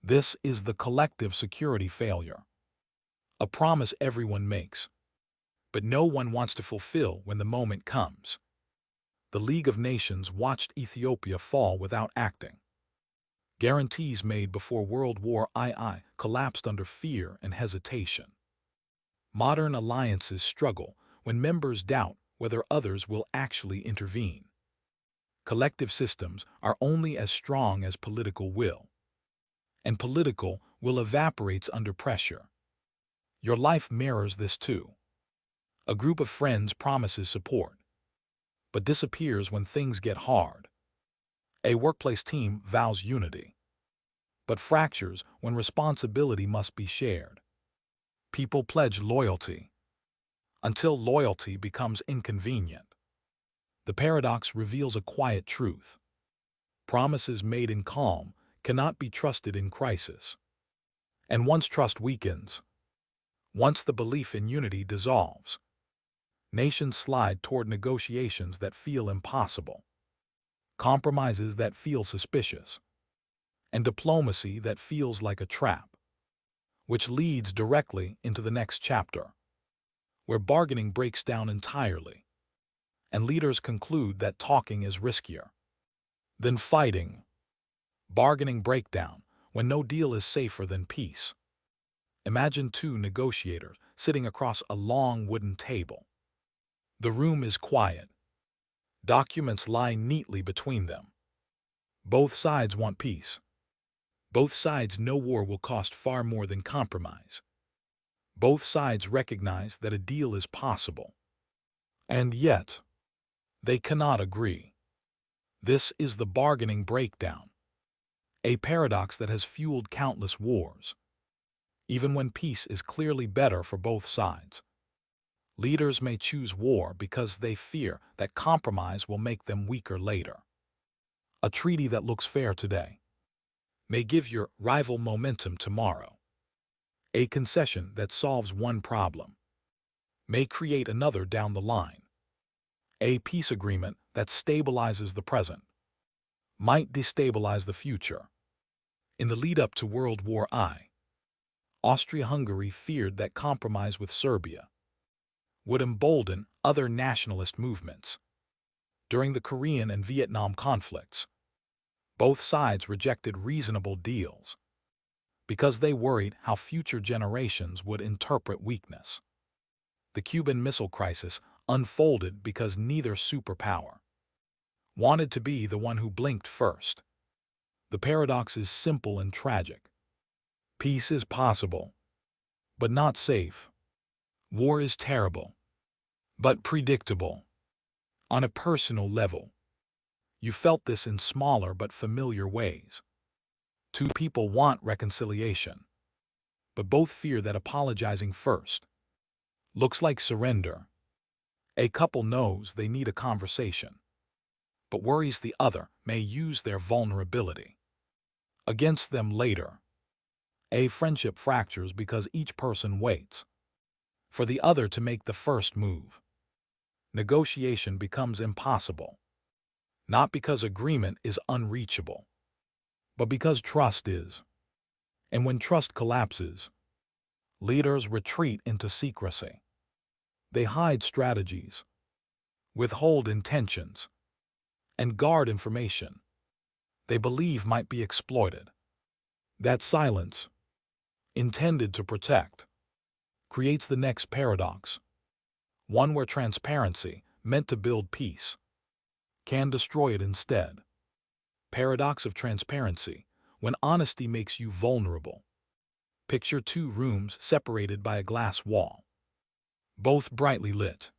This is the collective security failure. A promise everyone makes, but no one wants to fulfill when the moment comes. The League of Nations watched Ethiopia fall without acting. Guarantees made before World War II collapsed under fear and hesitation. Modern alliances struggle when members doubt whether others will actually intervene. Collective systems are only as strong as political will, and political will evaporates under pressure. Your life mirrors this too. A group of friends promises support, but disappears when things get hard. A workplace team vows unity, but fractures when responsibility must be shared. People pledge loyalty until loyalty becomes inconvenient. The paradox reveals a quiet truth. Promises made in calm cannot be trusted in crisis. And once trust weakens, once the belief in unity dissolves, nations slide toward negotiations that feel impossible, compromises that feel suspicious, and diplomacy that feels like a trap, which leads directly into the next chapter, where bargaining breaks down entirely, and leaders conclude that talking is riskier than fighting. Bargaining breakdown when no deal is safer than peace. Imagine two negotiators sitting across a long wooden table. The room is quiet. Documents lie neatly between them. Both sides want peace. Both sides know war will cost far more than compromise. Both sides recognize that a deal is possible. And yet, they cannot agree. This is the bargaining breakdown, a paradox that has fueled countless wars. Even when peace is clearly better for both sides, leaders may choose war because they fear that compromise will make them weaker later. A treaty that looks fair today may give your rival momentum tomorrow. A concession that solves one problem may create another down the line. A peace agreement that stabilizes the present might destabilize the future. In the lead-up to World War I, Austria-Hungary feared that compromise with Serbia would embolden other nationalist movements. During the Korean and Vietnam conflicts, both sides rejected reasonable deals because they worried how future generations would interpret weakness. The Cuban Missile Crisis unfolded because neither superpower wanted to be the one who blinked first. The paradox is simple and tragic. Peace is possible, but not safe. War is terrible, but predictable. On a personal level, you felt this in smaller but familiar ways. Two people want reconciliation, but both fear that apologizing first looks like surrender. A couple knows they need a conversation, but worries the other may use their vulnerability against them later. A friendship fractures because each person waits for the other to make the first move. Negotiation becomes impossible, not because agreement is unreachable, but because trust is. And when trust collapses, leaders retreat into secrecy. They hide strategies, withhold intentions, and guard information they believe might be exploited. That silence, intended to protect, creates the next paradox, one where transparency, meant to build peace, can destroy it instead. Paradox of transparency, when honesty makes you vulnerable. Picture two rooms separated by a glass wall, both brightly lit,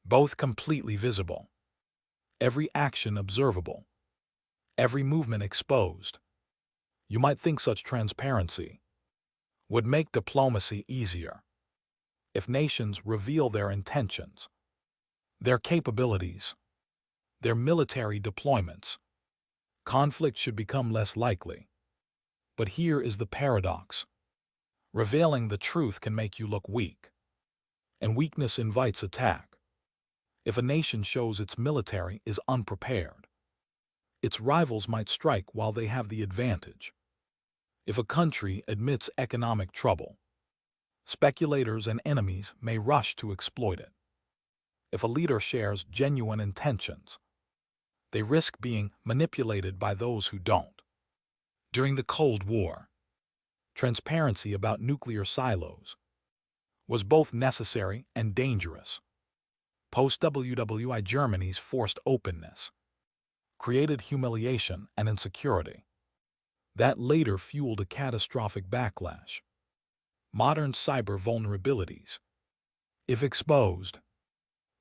both completely visible, every action observable, every movement exposed. You might think such transparency would make diplomacy easier if nations reveal their intentions, their capabilities, their military deployments. Conflict should become less likely. But here is the paradox. Revealing the truth can make you look weak, and weakness invites attack. If a nation shows its military is unprepared, its rivals might strike while they have the advantage. If a country admits economic trouble, speculators and enemies may rush to exploit it. If a leader shares genuine intentions, they risk being manipulated by those who don't. During the Cold War, transparency about nuclear silos was both necessary and dangerous. Post-WWI Germany's forced openness created humiliation and insecurity that later fueled a catastrophic backlash. Modern cyber vulnerabilities, if exposed,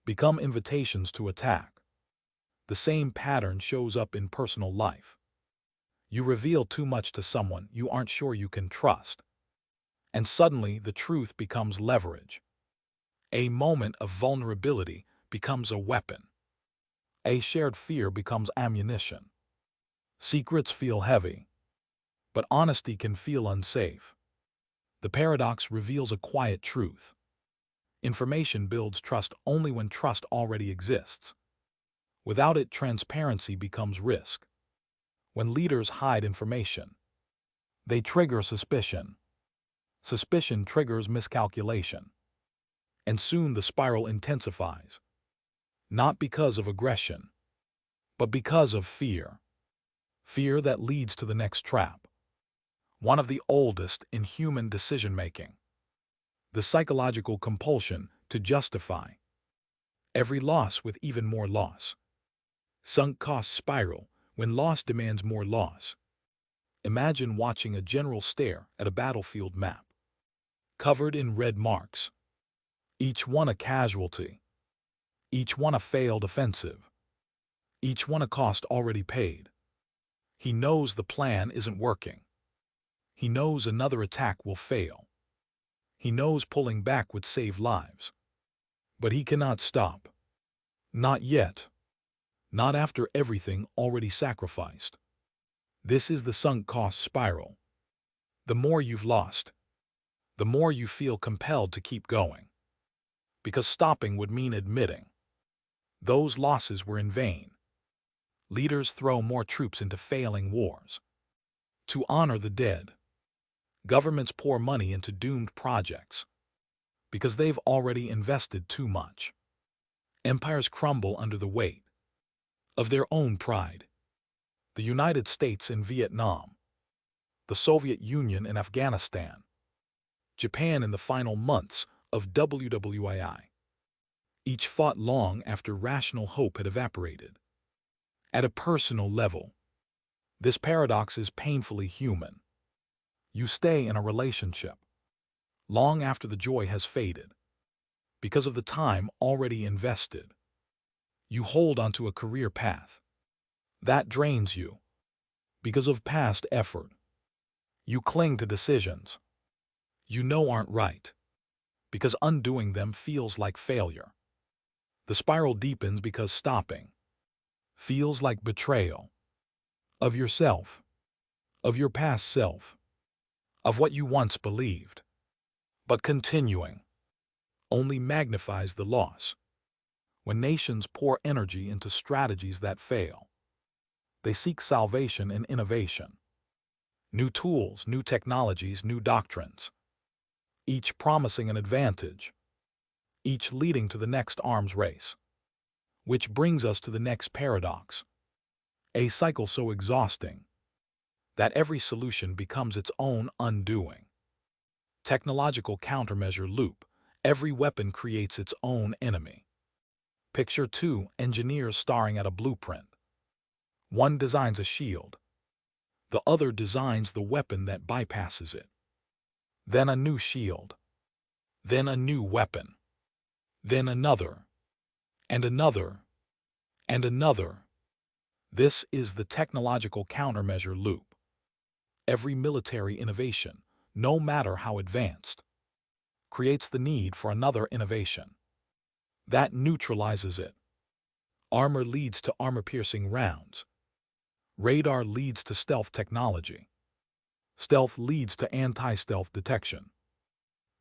become invitations to attack. The same pattern shows up in personal life. You reveal too much to someone you aren't sure you can trust, and suddenly the truth becomes leverage. A moment of vulnerability becomes a weapon. A shared fear becomes ammunition. Secrets feel heavy, but honesty can feel unsafe. The paradox reveals a quiet truth. Information builds trust only when trust already exists. Without it, transparency becomes risk. When leaders hide information, they trigger suspicion. Suspicion triggers miscalculation. And soon the spiral intensifies. Not because of aggression, but because of fear. Fear that leads to the next trap. One of the oldest in human decision-making. The psychological compulsion to justify every loss with even more loss. Sunk cost spiral, when loss demands more loss. Imagine watching a general stare at a battlefield map, covered in red marks. Each one a casualty. Each one a failed offensive. Each one a cost already paid. He knows the plan isn't working. He knows another attack will fail. He knows pulling back would save lives. But he cannot stop. Not yet. Not after everything already sacrificed. This is the sunk cost spiral. The more you've lost, the more you feel compelled to keep going. Because stopping would mean admitting those losses were in vain. Leaders throw more troops into failing wars. To honor the dead, governments pour money into doomed projects because they've already invested too much. Empires crumble under the weight of their own pride. The United States in Vietnam, the Soviet Union in Afghanistan, Japan in the final months of WWII. Each fought long after rational hope had evaporated. At a personal level, this paradox is painfully human. You stay in a relationship long after the joy has faded because of the time already invested. You hold onto a career path that drains you because of past effort. You cling to decisions you know aren't right because undoing them feels like failure. The spiral deepens because stopping feels like betrayal of yourself, of your past self, of what you once believed. But continuing only magnifies the loss. When nations pour energy into strategies that fail, they seek salvation in innovation. New tools, new technologies, new doctrines, each promising an advantage, each leading to the next arms race. Which brings us to the next paradox, a cycle so exhausting that every solution becomes its own undoing. Technological countermeasure loop. Every weapon creates its own enemy. Picture two engineers staring at a blueprint. One designs a shield. The other designs the weapon that bypasses it. Then a new shield. Then a new weapon. Then another. And another. And another. This is the technological countermeasure loop. Every military innovation, no matter how advanced, creates the need for another innovation. That neutralizes it. Armor leads to armor-piercing rounds. Radar leads to stealth technology. Stealth leads to anti-stealth detection.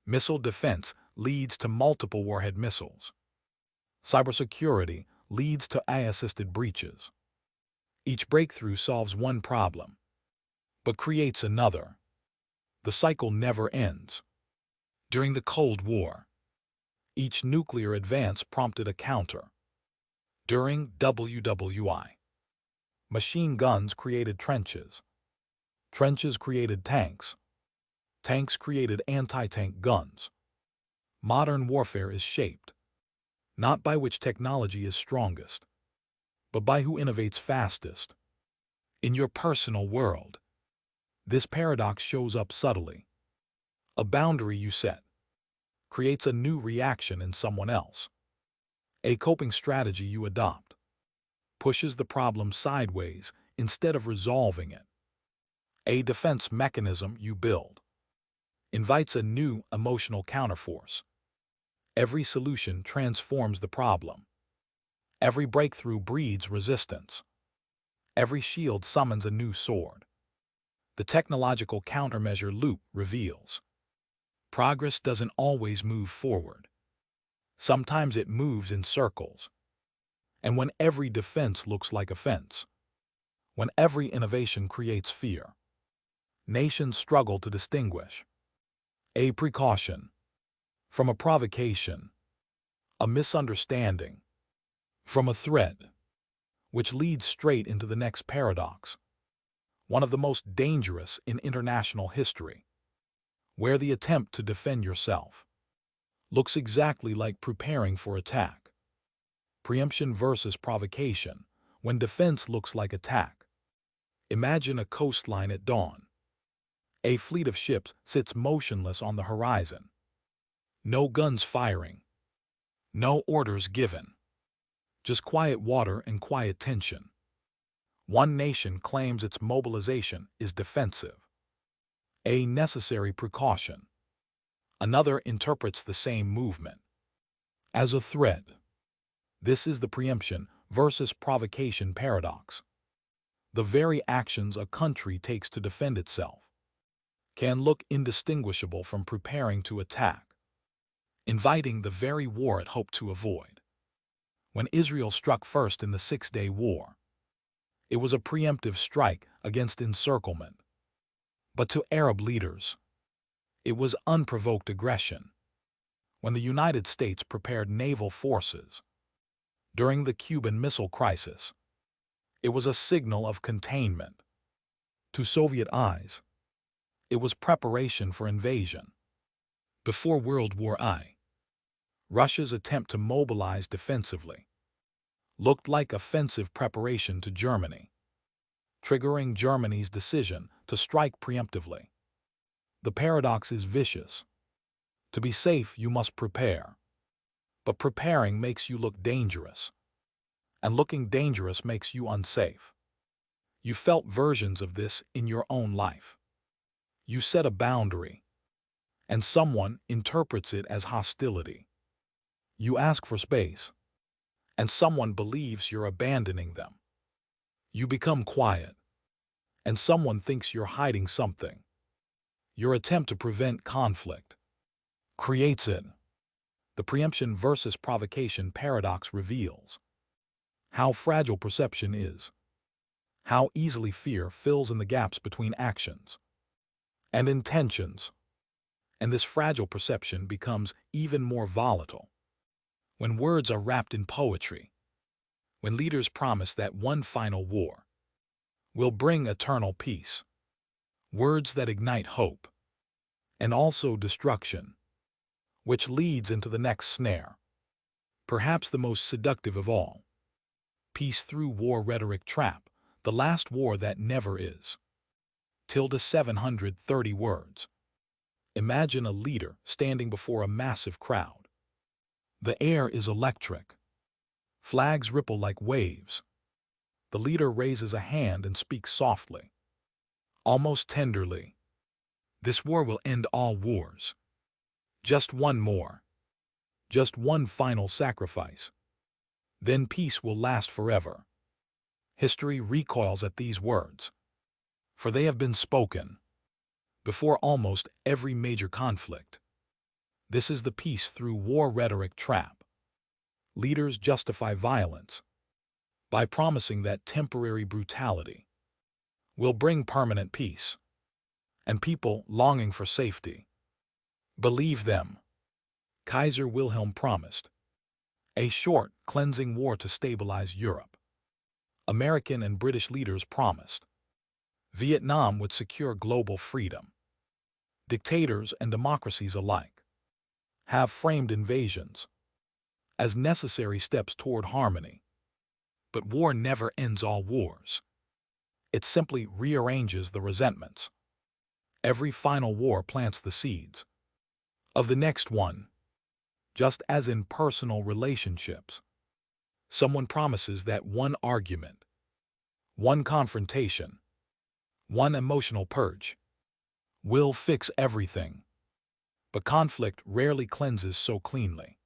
Missile defense leads to multiple warhead missiles. Cybersecurity leads to AI-assisted breaches. Each breakthrough solves one problem, but creates another. The cycle never ends. During the Cold War, each nuclear advance prompted a counter. During WWI, machine guns created trenches. Trenches created tanks. Tanks created anti-tank guns. Modern warfare is shaped not by which technology is strongest, but by who innovates fastest. In your personal world, this paradox shows up subtly. A boundary you set creates a new reaction in someone else. A coping strategy you adopt pushes the problem sideways instead of resolving it. A defense mechanism you build invites a new emotional counterforce. Every solution transforms the problem. Every breakthrough breeds resistance. Every shield summons a new sword. The technological countermeasure loop reveals progress doesn't always move forward. Sometimes it moves in circles. And when every defense looks like offense, when every innovation creates fear, nations struggle to distinguish a precaution from a provocation, a misunderstanding from a threat, which leads straight into the next paradox, one of the most dangerous in international history, where the attempt to defend yourself looks exactly like preparing for attack. Preemption versus provocation, when defense looks like attack. Imagine a coastline at dawn. A fleet of ships sits motionless on the horizon. No guns firing. No orders given. Just quiet water and quiet tension. One nation claims its mobilization is defensive, a necessary precaution. Another interprets the same movement as a threat. This is the preemption versus provocation paradox. The very actions a country takes to defend itself can look indistinguishable from preparing to attack, inviting the very war it hoped to avoid. When Israel struck first in the Six-Day War, it was a preemptive strike against encirclement. But to Arab leaders, it was unprovoked aggression. When the United States prepared naval forces during the Cuban Missile Crisis, it was a signal of containment. To Soviet eyes, it was preparation for invasion. Before World War I, Russia's attempt to mobilize defensively looked like offensive preparation to Germany, triggering Germany's decision to strike preemptively. The paradox is vicious. To be safe, you must prepare. But preparing makes you look dangerous, and looking dangerous makes you unsafe. You felt versions of this in your own life. You set a boundary, and someone interprets it as hostility. You ask for space, and someone believes you're abandoning them. You become quiet, and someone thinks you're hiding something. Your attempt to prevent conflict creates it. The preemption versus provocation paradox reveals how fragile perception is, how easily fear fills in the gaps between actions and intentions, and this fragile perception becomes even more volatile when words are wrapped in poetry, when leaders promise that one final war will bring eternal peace, words that ignite hope, and also destruction, which leads into the next snare, perhaps the most seductive of all. Peace through war rhetoric trap, the last war that never is. 730 words. Imagine a leader standing before a massive crowd. The air is electric. Flags ripple like waves. The leader raises a hand and speaks softly, almost tenderly. This war will end all wars. Just one more. Just one final sacrifice. Then peace will last forever. History recoils at these words, for they have been spoken before almost every major conflict. This is the peace through war rhetoric trap. Leaders justify violence by promising that temporary brutality will bring permanent peace, and people longing for safety believe them. Kaiser Wilhelm promised a short, cleansing war to stabilize Europe. American and British leaders promised Vietnam would secure global freedom. Dictators and democracies alike have framed invasions as necessary steps toward harmony. But war never ends all wars. It simply rearranges the resentments. Every final war plants the seeds of the next one. Just as in personal relationships, someone promises that one argument, one confrontation, one emotional purge will fix everything. But conflict rarely cleanses so cleanly.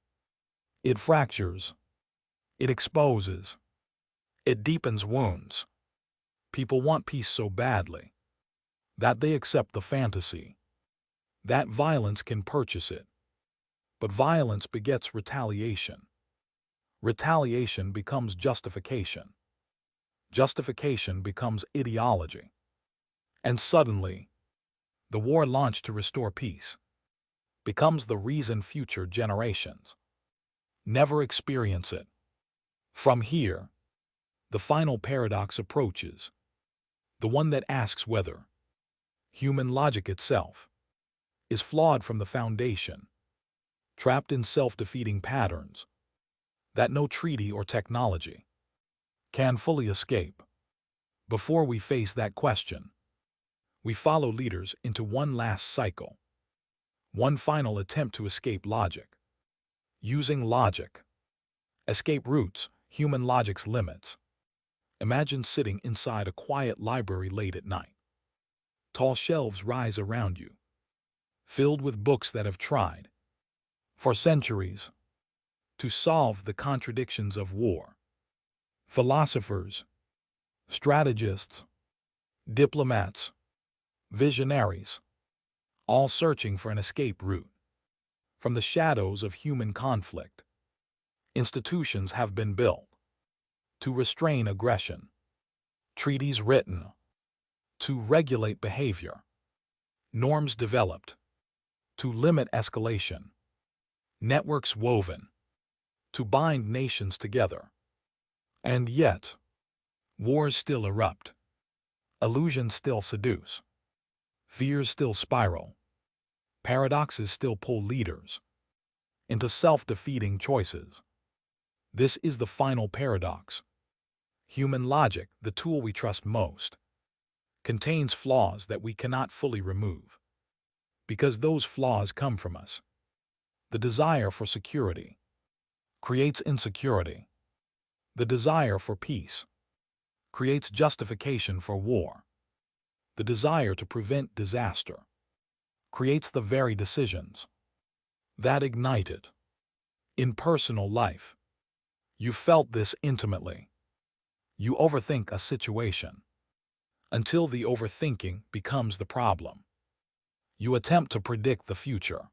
It fractures. It exposes. It deepens wounds. People want peace so badly that they accept the fantasy that violence can purchase it. But violence begets retaliation. Retaliation becomes justification. Justification becomes ideology. And suddenly, the war launched to restore peace becomes the reason future generations never experience it. From here, the final paradox approaches, the one that asks whether human logic itself is flawed from the foundation, trapped in self-defeating patterns that no treaty or technology can fully escape. Before we face that question, we follow leaders into one last cycle, one final attempt to escape logic. Using logic. Escape routes, human logic's limits. Imagine sitting inside a quiet library late at night. Tall shelves rise around you, filled with books that have tried, for centuries, to solve the contradictions of war. Philosophers, strategists, diplomats, visionaries, all searching for an escape route from the shadows of human conflict. Institutions have been built to restrain aggression, treaties written to regulate behavior, norms developed to limit escalation, networks woven to bind nations together. And yet, wars still erupt, illusions still seduce, fears still spiral, paradoxes still pull leaders into self-defeating choices. This is the final paradox. Human logic, the tool we trust most, contains flaws that we cannot fully remove, because those flaws come from us. The desire for security creates insecurity. The desire for peace creates justification for war. The desire to prevent disaster creates the very decisions that ignite it. In personal life, you felt this intimately. You overthink a situation until the overthinking becomes the problem. You attempt to predict the future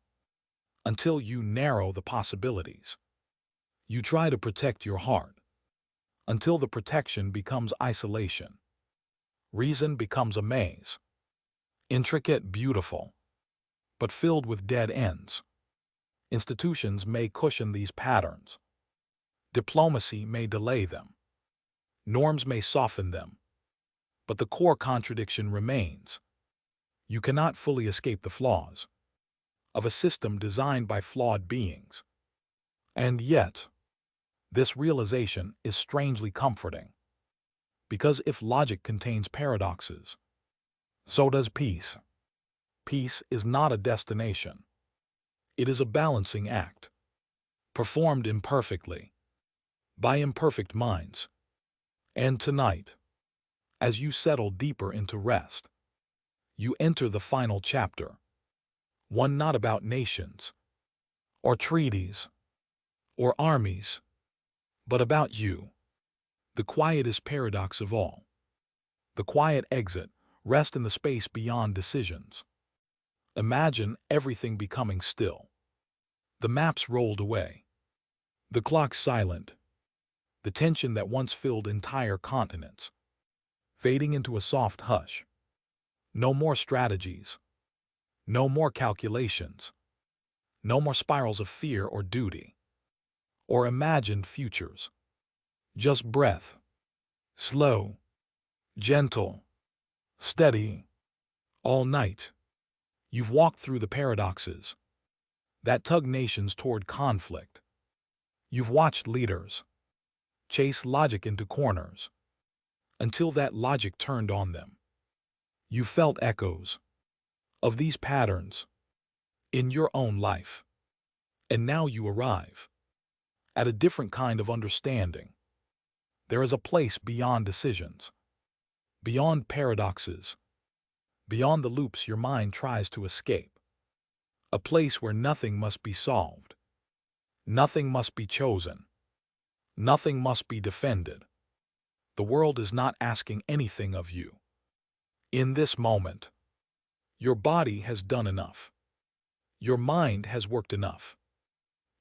until you narrow the possibilities. You try to protect your heart until the protection becomes isolation. Reason becomes a maze, intricate, beautiful, but filled with dead ends. Institutions may cushion these patterns. Diplomacy may delay them. Norms may soften them. But the core contradiction remains. You cannot fully escape the flaws of a system designed by flawed beings. And yet, this realization is strangely comforting. Because if logic contains paradoxes, so does peace. Peace is not a destination. It is a balancing act, performed imperfectly, by imperfect minds. And tonight, as you settle deeper into rest, you enter the final chapter, one not about nations, or treaties, or armies, but about you. The quietest paradox of all. The quiet exit, rest in the space beyond decisions. Imagine everything becoming still. The maps rolled away. The clock silent. The tension that once filled entire continents, fading into a soft hush. No more strategies. No more calculations. No more spirals of fear or duty, or imagined futures. Just breath. Slow, gentle, steady. All night, you've walked through the paradoxes that tug nations toward conflict. You've watched leaders chase logic into corners until that logic turned on them. You felt echoes of these patterns in your own life. And now you arrive at a different kind of understanding. There is a place beyond decisions, beyond paradoxes, beyond the loops your mind tries to escape. A place where nothing must be solved, nothing must be chosen, nothing must be defended. The world is not asking anything of you. In this moment, your body has done enough. Your mind has worked enough.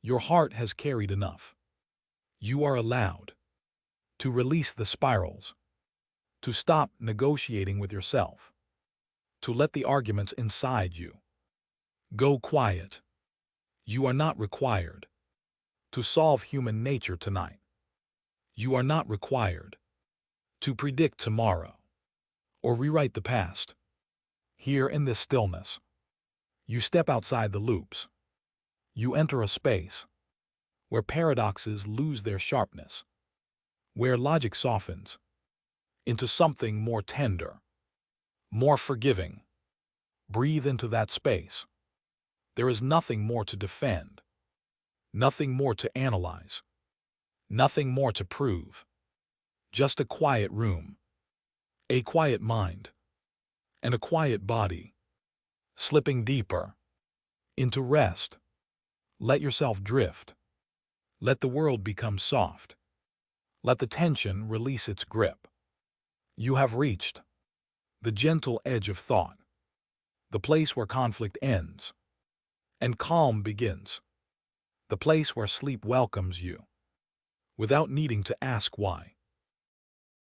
Your heart has carried enough. You are allowed to release the spirals, to stop negotiating with yourself, to let the arguments inside you go quiet. You are not required to solve human nature tonight. You are not required to predict tomorrow or rewrite the past. Here in this stillness, you step outside the loops. You enter a space where paradoxes lose their sharpness, where logic softens into something more tender, more forgiving. Breathe into that space. There is nothing more to defend, nothing more to analyze, nothing more to prove. Just a quiet room, a quiet mind, and a quiet body, slipping deeper into rest. Let yourself drift. Let the world become soft. Let the tension release its grip. You have reached the gentle edge of thought, the place where conflict ends and calm begins, the place where sleep welcomes you without needing to ask why.